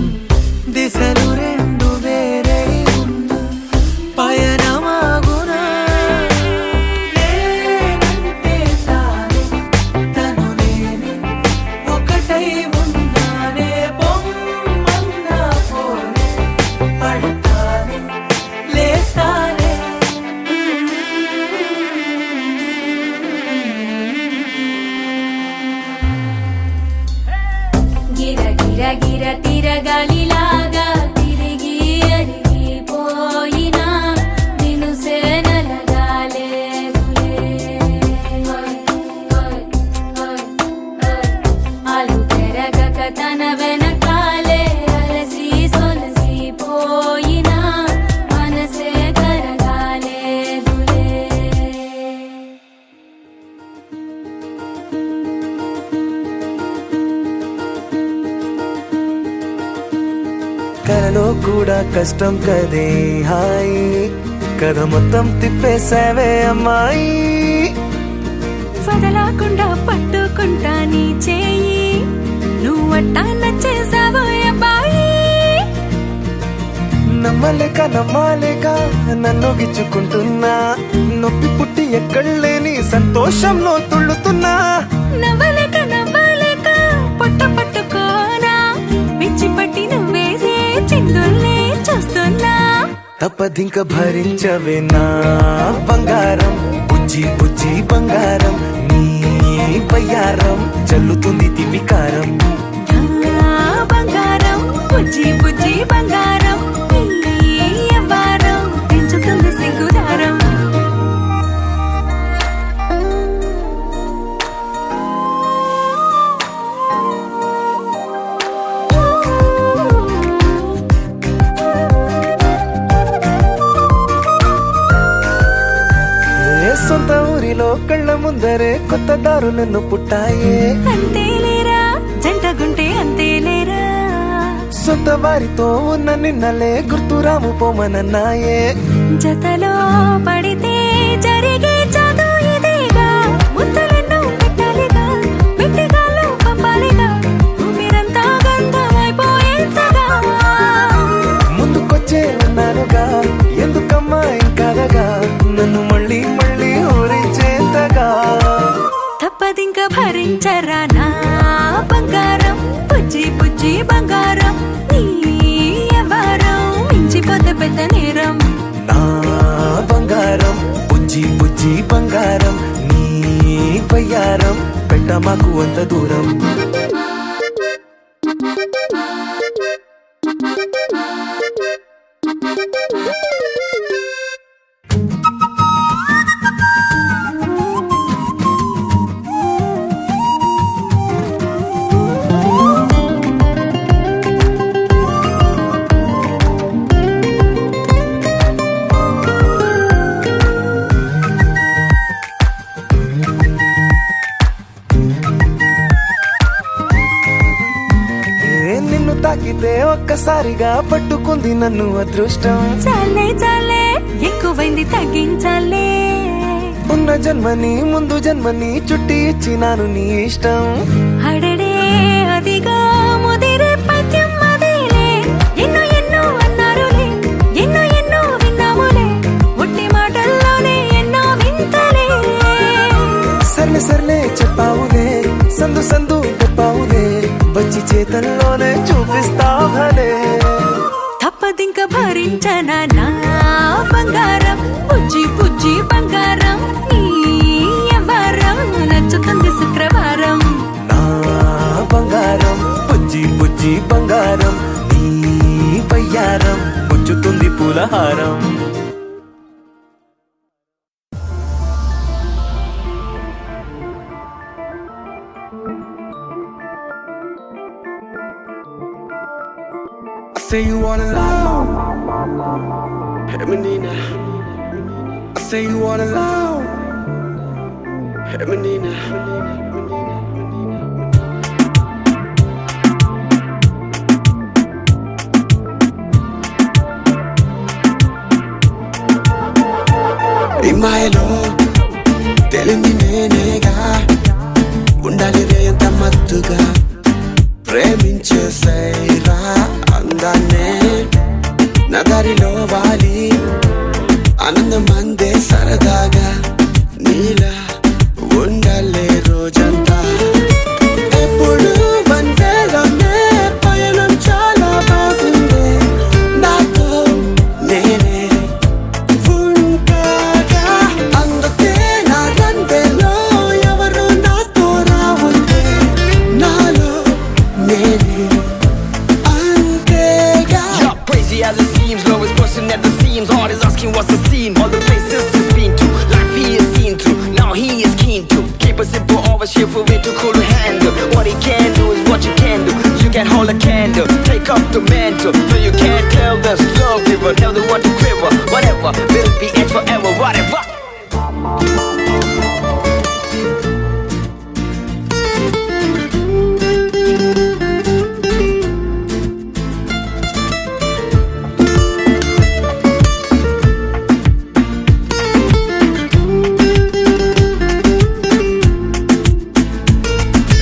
దిశలు రెండు వేరే ఉన్న పయనమాగునా నేనంటే తానే తను నేనే ఒకటై ఉన్నానే బొమ్మన్నా పోనే పడతానే లేస్తానే
గిర గిర గిర తిరగాలిలాగా తిరిగి అరిగిపోయినా నిన్ను సేనలగాలేదులే అలు పెరగక తన వెనకాలే అలసి సొలసిపోయినా మనసే కరగాలేదులే
కలలో కూడా కష్టం కదే హాయి కథ మొత్తం తిప్పేసావే అమ్మాయి
వదలకుండా పట్టుకుంటా నీ చేయి నువ్వట్టా నచ్చేసావో అబ్బాయి
నమ్మలేక నమ్మాలేక నన్ను గిచ్చుకుంటున్నా నొప్పి పుట్టి ఎక్కడలేని సంతోషంలో తుళ్ళుతున్నా
నవ్వలేక నవ్వలేక పొట్ట పట్టుకోనా పిచ్చి పట్టి నువ్వేసే చిందుల్ని చూస్తున్నా
తప్పదింక భరించవే నా బంగారం బుజ్జి బుజ్జి బంగారం నీ బయ్యారం చల్లుతుంది తిమికారం
నా బంగారం బుజ్జి బుజ్జి బంగారం నీ యవ్వారం పెంచుతుంది సిగ్గుదారం
ఏ సొంత ఊరిలో కళ్ళ ముందరే కొత్త దారులను పుట్టాయే
అంతేలేరా జంటగుంటే అంతేలేరా
సొంత వారితో ఉన్న నిన్నలే గుర్తురాము పోమనన్నాయే
జతలో పడితే జరిగే చదు ఇదేగా ముద్దలెన్నో పెట్టాలిగా పెట్టిగాళ్ళు పంపాలిగా ఊపిరంతా గంధమైపోయేంతగా
ముందుకొచ్చే ఉన్నానుగా ఎందుకమ్మా ఇంకాదగా నన్ను మళ్ళీ మళ్ళీ ఊరించేంతగా
తప్పదింక భరించరా నా బంగారం బుజ్జి బుజ్జి బంగారం నీ యవ్వారం మించిపోతే పెద్ద నేరం
నా బంగారం బుజ్జి బుజ్జి బంగారం నీ బయ్యారం పెట్ట మాకు అంత దూరం నిన్ను తాకితే ఒక్కసారిగా పట్టుకుంది నన్ను అదృష్టం
చాలే చాలే ఎక్కువైంది తగ్గించాలే
ఉన్న జన్మని ముందు జన్మని చుట్టి ఇచ్చినాను నీ ఇష్టం
అడడే అదిగా ముదిరే పద్యం అదేలే ఎన్నో ఎన్నో అన్నారులే ఎన్నో ఎన్నో విన్నాములే ఒట్టి మాటల్లోనే ఎన్నో వింతలే
సర్లే సర్లే చెప్పావులే సందు సందు చెప్పావులే వచ్చి చేతల్లోనే చూపిస్తావలే
తప్పదింక భరించనా నా బంగారం బుజ్జి బుజ్జి బంగారం నీ యవ్వారం నచ్చుతుంది శుక్రవారం
నా బంగారం బుజ్జి బుజ్జి బంగారం నీ Bayyaram పుచ్చుతుంది పూలహారం
say you wanna love, hey menina. I say you wanna love, hey menina. మాయలో తెలింది నేనేగా ఉండాలి రే ఎంత మత్తుగా ప్రేమించేసైరా అందాన్నే నా దారిలో వాలి ఆనందం అందే సరదాగా నీలా ఉండాలే రోజంతా ఎప్పుడు వందేలోనే పయనం చాలా బాగుంది నాతో నేనే ఉంటాగా అందుకే నా రందేలో ఎవరు నాతో రావుంటే నాలో నేనే అంతేగా.
Crazy as it seems, love is busting at the seams. Heart is asking what's the scene. All the places he's been to, life he is seen through. Now he is keen to keep a simple, always cheerful, way too cool to handle. What he can do is what you can do. You can hold a candle, take up the mantle. No, you can't tell the slow giver, tell the one to quiver. Whatever, will be it forever, whatever.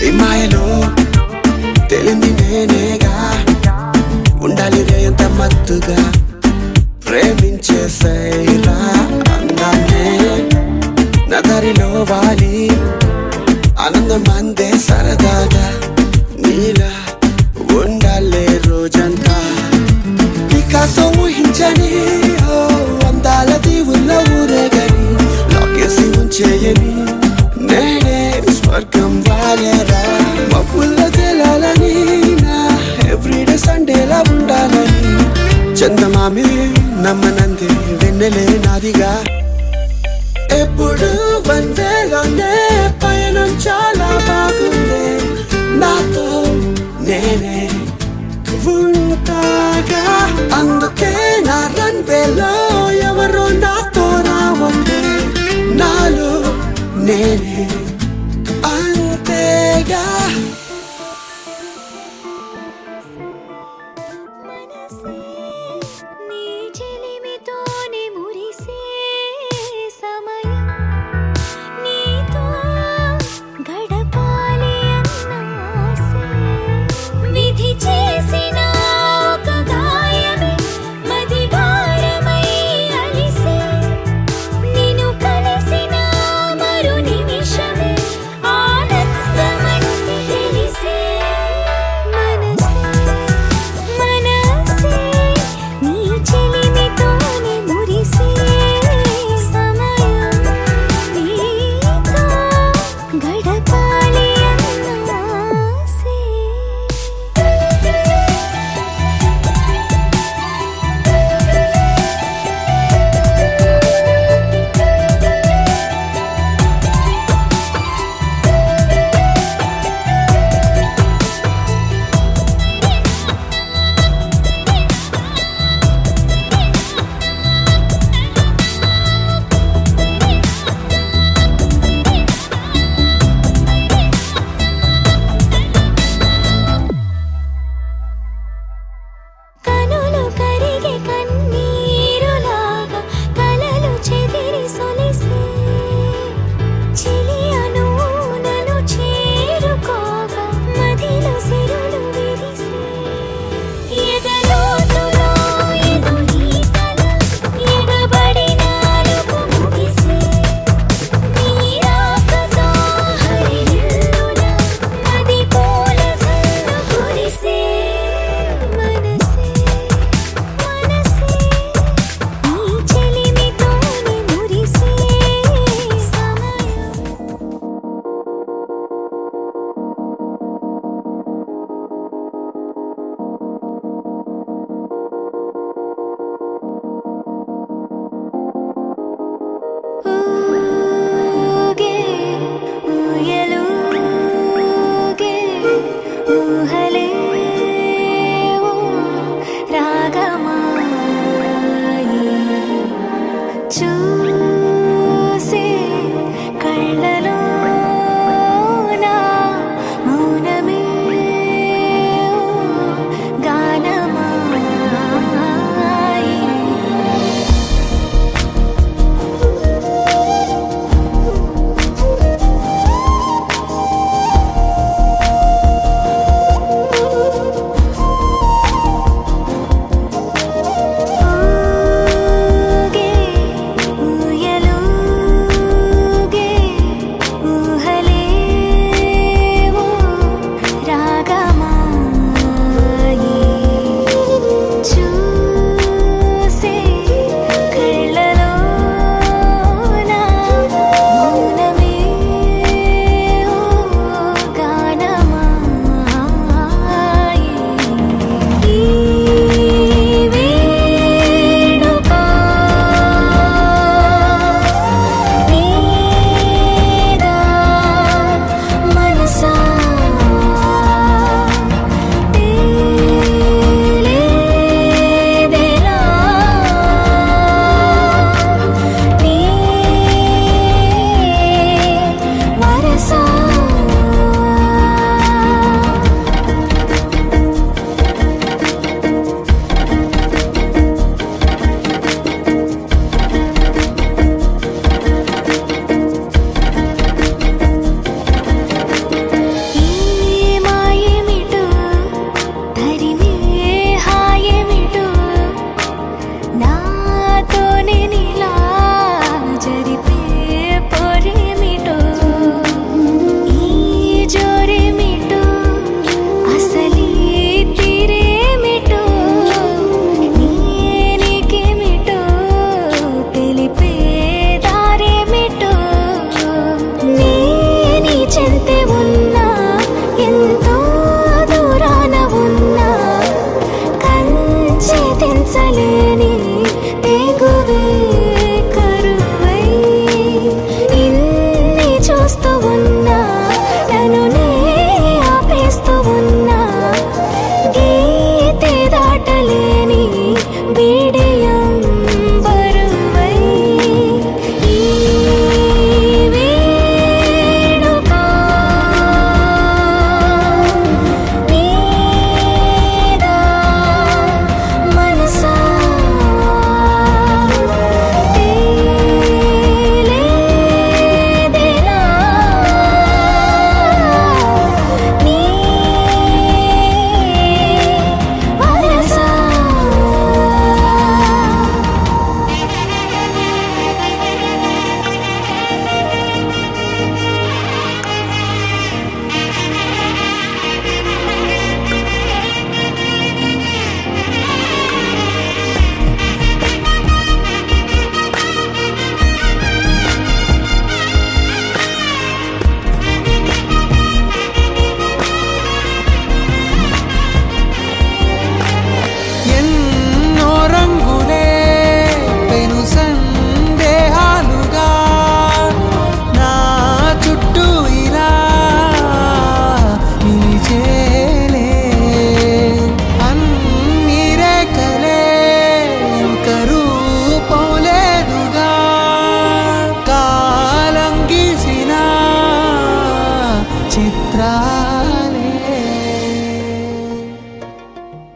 ఈ మాయలో తెలింది నేనేగా ఉండాలి రే ఎంత మత్తుగా ప్రేమించేసైరా అందాన్నే నా దారిలో వాలి ఆనందం అందే సరదాగా నీలా ఉండాలే రోజంతా వికాసం ఊహించని ఓ అందాల దీవుల్లో ఊరేగని లాకేసి ఉంచేయని నేనే స్వర్గం వాలేరా మబ్బుల్లో తేలాలని నా ఎవ్రీడే సండేలా ఉండాలని చందమామి నమ్మనంది వెన్నెలే నాదిగా ఎప్పుడు వందేలోనే పయనం చాలా బాగుంది నాతో నేనే ఉంటాగా అందుకే నా రన్వేలో ఎవరు నాతో రావంటే నాలో నేనే అంతేగా.
నీ చెలిమితోనే మురిసే సమయం నీతో గడపాలి అన్న ఆశే విధి చేసిన ఒక గాయమే మది భారమై అలిసే నిన్ను కలిసిన మరు నిమిషమే ఆనందమంటే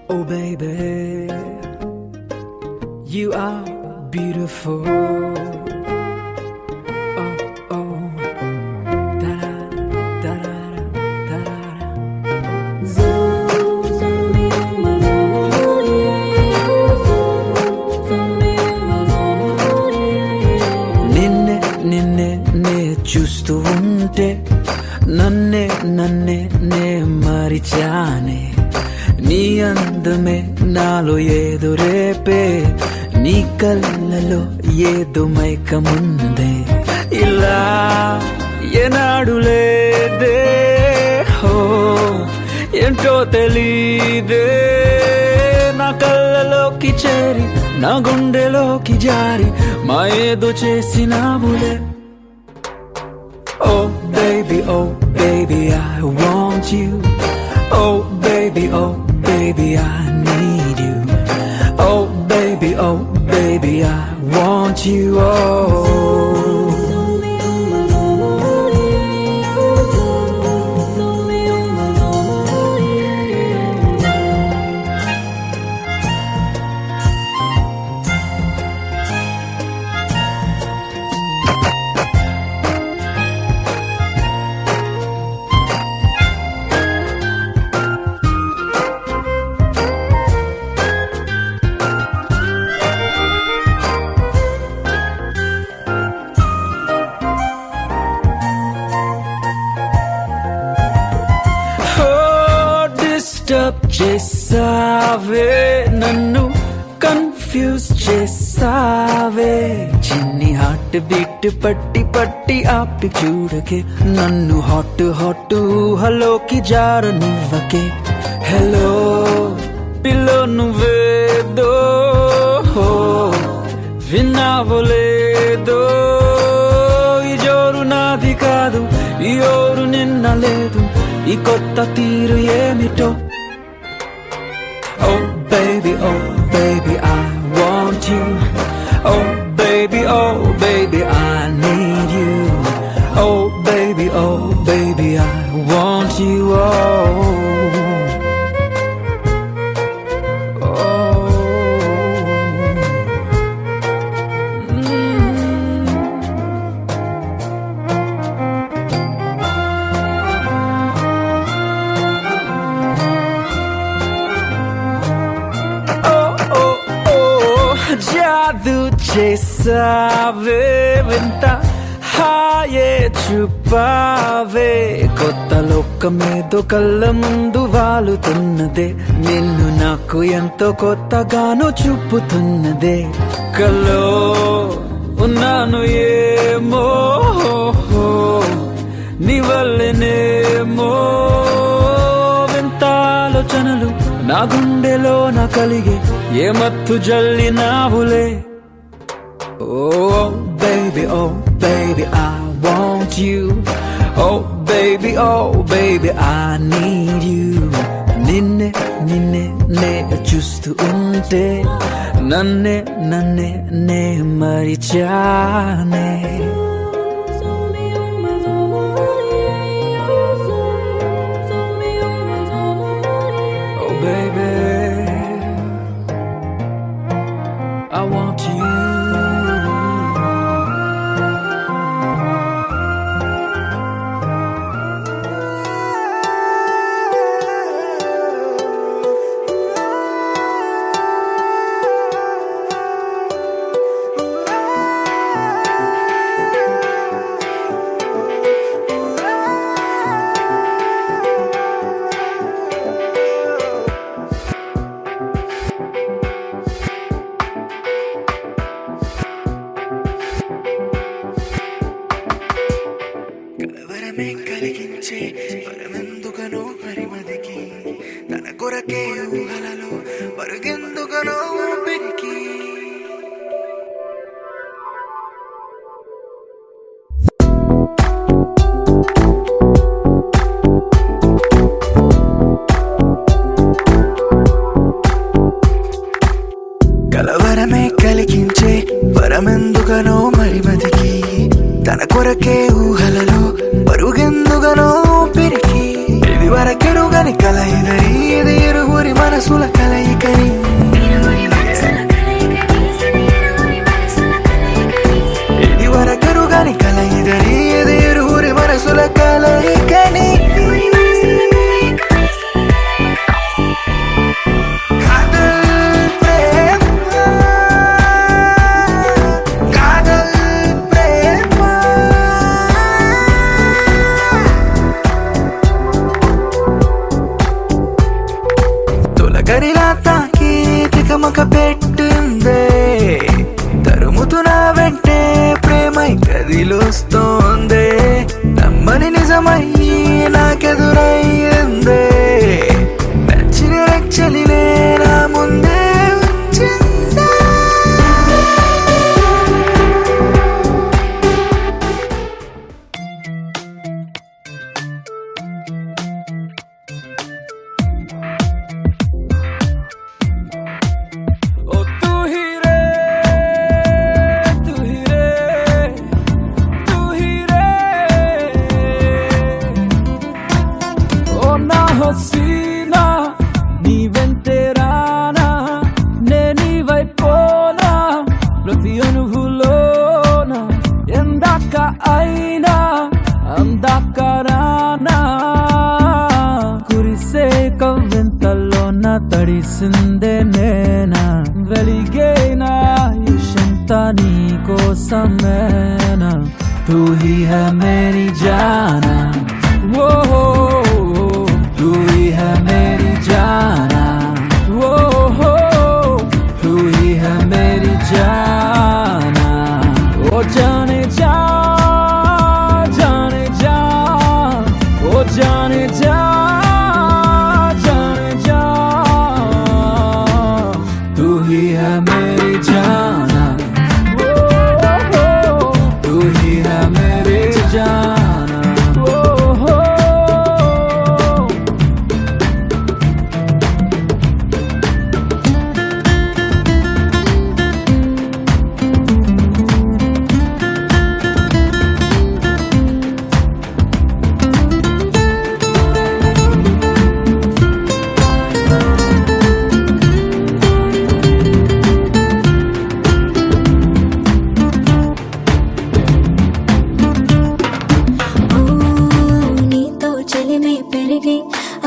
Oh baby, you are beautiful. Oh oh, da da da da da da. నిన్నే నిన్నే నే చూస్తూ ఉంటే నన్నే నన్నే నే మరిచానే నీ అందమే నాలో ఏదో రేపే నీ కళ్ళలో ఏదో మైకముందే ఇలా ఏనాడు లేదే హో ఏంటో తెలీదే నా కళ్ళలోకి చేరి నా గుండెలోకి జారి మా ఏదో చేసినావులే Oh baby I want you Oh baby I need you Oh baby I want you disturb చేసావే నన్ను కన్ఫ్యూజ్ చేసావే చిన్ని హార్ట్ బీట్ పట్టి పట్టి ఆపి చూడకే నన్ను హాట్ హాట్ ఊహలోకి జారనివ్వకే హలో పిల్లో నువ్వేదో విన్నావో లేదో ఈ జోరు నాది కాదు ఈ ఓరు నిన్న లేదు ఈ కొత్త తీరు ఏమిటో Oh baby I want you Oh baby I need you Oh baby I want you జాదు చేసావే వింత హాయే చూపావే కొత్త లోకమేదో కళ్ళ ముందు వాలుతున్నదే నిన్ను నాకు ఎంతో కొత్తగాను చూపుతున్నదే కల్లో ఉన్నాను ఏమో నీ వల్లనేమో వింత ఆలోచనలు నా గుండెలో నా కలిగే ఏ మత్తు జల్లినావులే Oh baby I want you Oh baby I need you నిన్నే నిన్నే నే చూస్తూ ఉంటే నన్నే నన్నే నే మరిచానే Oh baby I want you
కలవరమే కలిగించే వరమెందుకనో పరిమదికి తన కొరకే ఊహలలో పరుగెందుకనో ఊపిరికి కలవరమే కలిగించే వరమెందుకనో మరిమదికి తన కొరకే ఊహలలో పరుగెందుకనో ఊపిరికి ఇది వరకెరుగని కల ఇది ఇరువురి మనసుల కలయి
తొలకరిలా తాకి తికమక పెట్టిందే తరుముతున్న వెంటే ప్రేమై కదిలొస్తోందే నమ్మని నిజమయ్యి నాకెదురయ్యిందే నచ్చిన రచ్చలినే నా ముందే ఉంచిందే
హసీనా నీ వెంటే రానా నేనీ వైపోనా ప్రతి అనుభూలోన ఎందాక అయినా అందాక రానా కురిసే కవ్వెంతల్లోన తడిసిందే నేనా వెలిగేనా ఇషంతా నీ కోసమేనా తూ హీ హై మేరీ జానా ఓ तू ही है मेरी जाना वो हो तू ही है मेरी जाना ओ जाने जा जाने जा ओ जाने जा जाने जा तू ही है मेरी जाना वो हो तू ही है मेरी जाना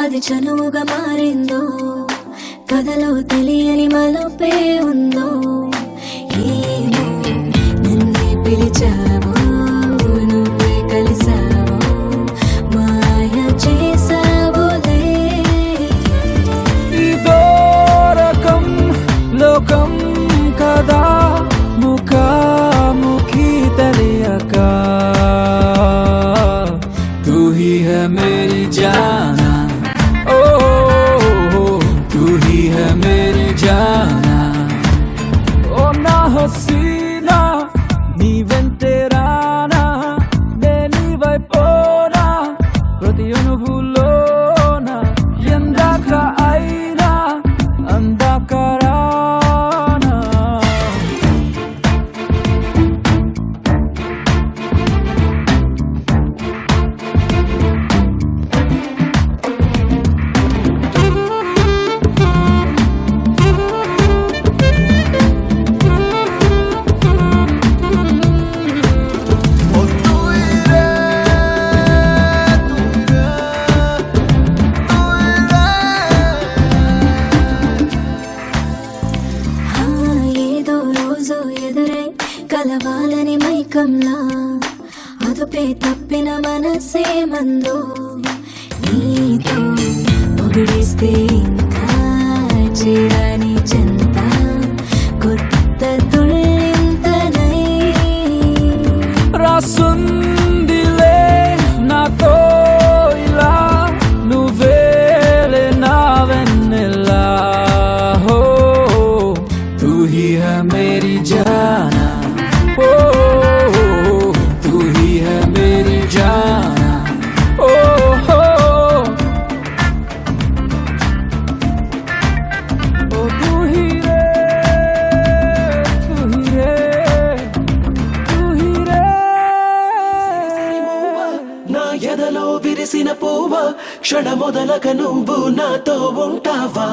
అది చనువుగా మారిందో కథలో తెలియని మలుపే ఉందో ఏమో నన్నే పిలిచావో నువ్వే కలిసావో మాయ చేసావోలే ఇదో రకం లోకం కదా ముఖాముఖి తెలియక తూ హీ హై మేరీ జానా హసీనా నీ వెంటే రానా నేనీ వైపోనా ప్రతి అనుభూలోన ఎందాక అయినా అందాక రానా కలవాలని మైకంలా అదుపే తప్పిన మనసే మందో నీతో పొగిడిస్తే ఇంకా చేరాని చెంత కొత్త తుళ్ళింతనై రాసుందిలే నాతో ఇలా నువ్వేలే నా వెన్నెలా హో తూ హీ హై మేరీ జానా तू ही है मेरी जाना ओ हो ओ तू ही रे तू ही रे तू ही रे
నా ఎదలో విరిసిన పువ్వ క్షణ మొదలక నువ్వు నాతో ఉంటావా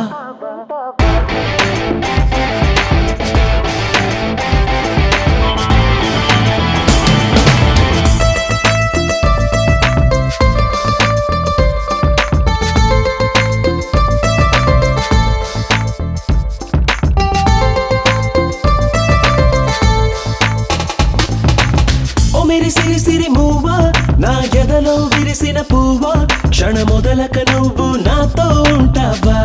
సిరి సిరి మూవ నా ఎదలో విరిసిన పువ్వ క్షణ మొదలక నువ్వు నాతో ఉంటావా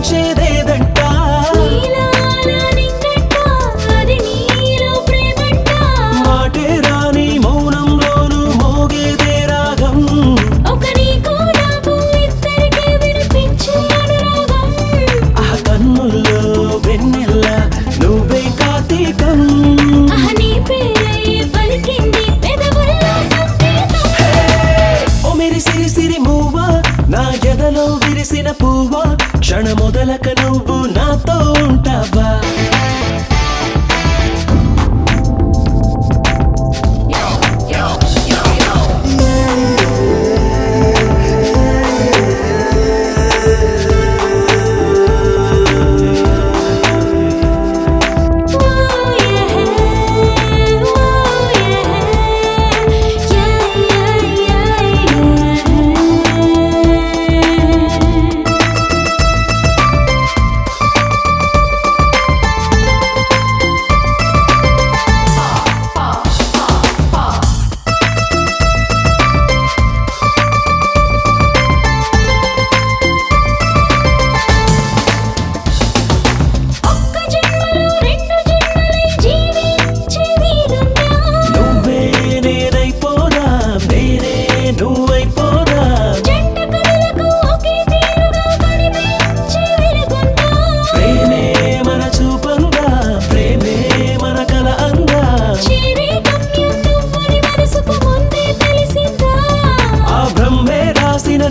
మించేదేదంట మాటే రాని మౌనంలోను మోగేదే రాగం ఆ కన్నుల్లో వెన్నెల్ల నువ్వే కార్తీకం ఓ మెరి సిరి సిరి మూవా నా ఎదలో విరిసిన పువ్వా క్షణ మొదలక నువ్వు నాతో ఉంటావా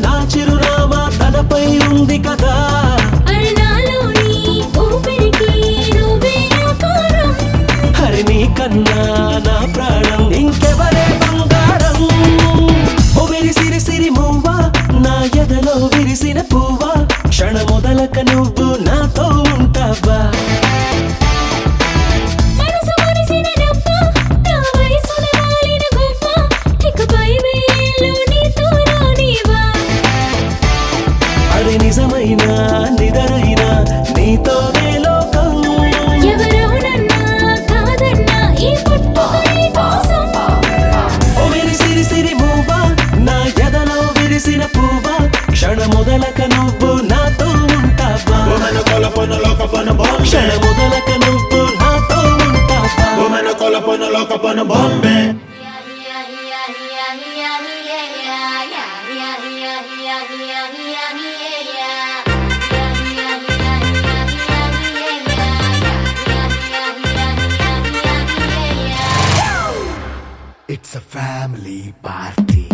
నా చిరునామా తనపై ఉంది కదా హరి నీ కన్నా నా ప్రాణం ఇంకెవరే బంగారం ఓ వెరి సిరి సిరి మూవా నా ఎదలో విరిసిన పువ్వా క్షణ మొదలక నువ్వు నాతో ఉంటావా అది నిజమైన నిదరైన నీతోనే లోకం ఓ వెరి సిరి సిరి మూవా నా ఎదలో విరిసిన పువ్వా క్షణ మొదలక నువ్వు నాతో ఉంటావా క్షణ మొదలక నువ్వు నాతో ఉంటావా
It's a family party.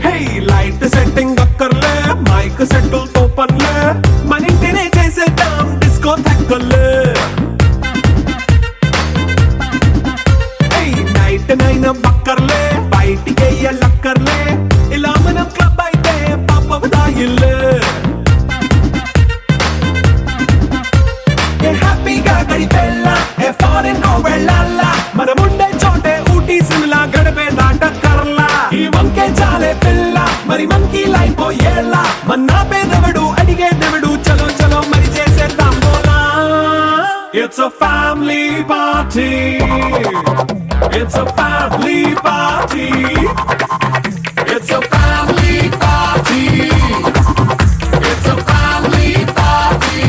Hey, light setting akkarle, mic settle to panle, manintine chesedam disco thakkale. నైన బక్కర్లే బయటికెయ్యలక్కర్లే ఇలా మనం క్లబ్ అయితే పాపదాయిల్లే హ్యాపీగా గడిపెళ్ళా ఫారెన్ నో వెళ్ళాలా మనముండే చోటే ఊటీ సిమ్లా గడిపే దాటక్కర్లా ఈ వంకే చాలే పిల్ల మరి మంకీ లైఫ్ ఏళ్ళ మన్నా పేదవడు అడిగేదెవడు చలో చలో మరి చేసేద్దాం పోలా It's a family party. It's a family party. It's a family party. It's a family party.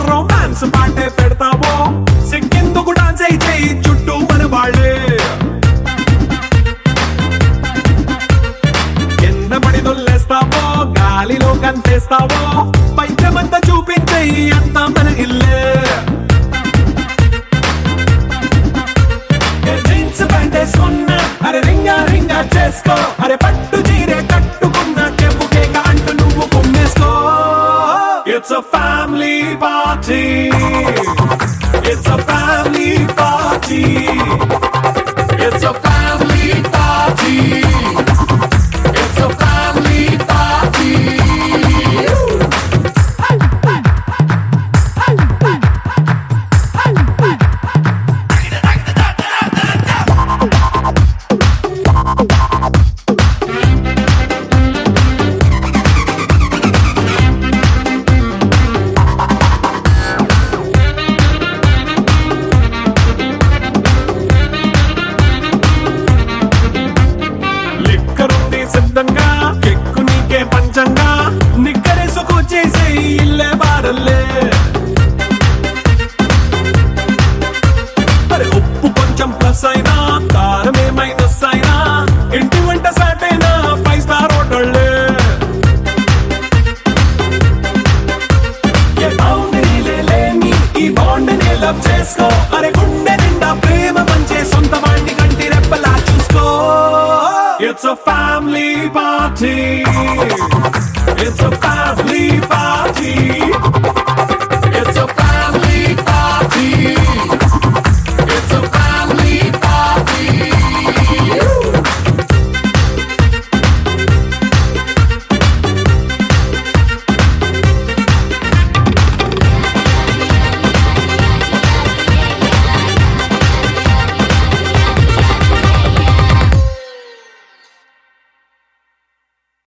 Romance పాటే పెడతావో సిక్కిందుకు డాన్స్ అయితే చుట్టూ మన వాళ్ళే కింద పడి దొల్లేస్తావో గాలిలో కంటేస్తావో పైచమంతా చూపించే అంతా మన ఇల్లే జీన్స్ ప్యాంట్ వేసుకున్నా అరే రింగా రింగా చేసుకో అరే పట్టు చీరే కట్టుకున్న చెవు కేక అంటూ నువ్వు కుమ్మేసుకో It's a family party. It's a family party. Plus అయినా కారమే మైనస్ అయినా ఇంటి వంట సాటైనా 5 స్టార్ హోటళ్ళే ఏ బౌండరీలే లేని ఈ బాండ్ ని లవ్ చేసుకో అరే గుండె నిండా ప్రేమ పంచే సొంత వాడిని కంటి రెప్పలా చూసుకో It's a family party. It's a family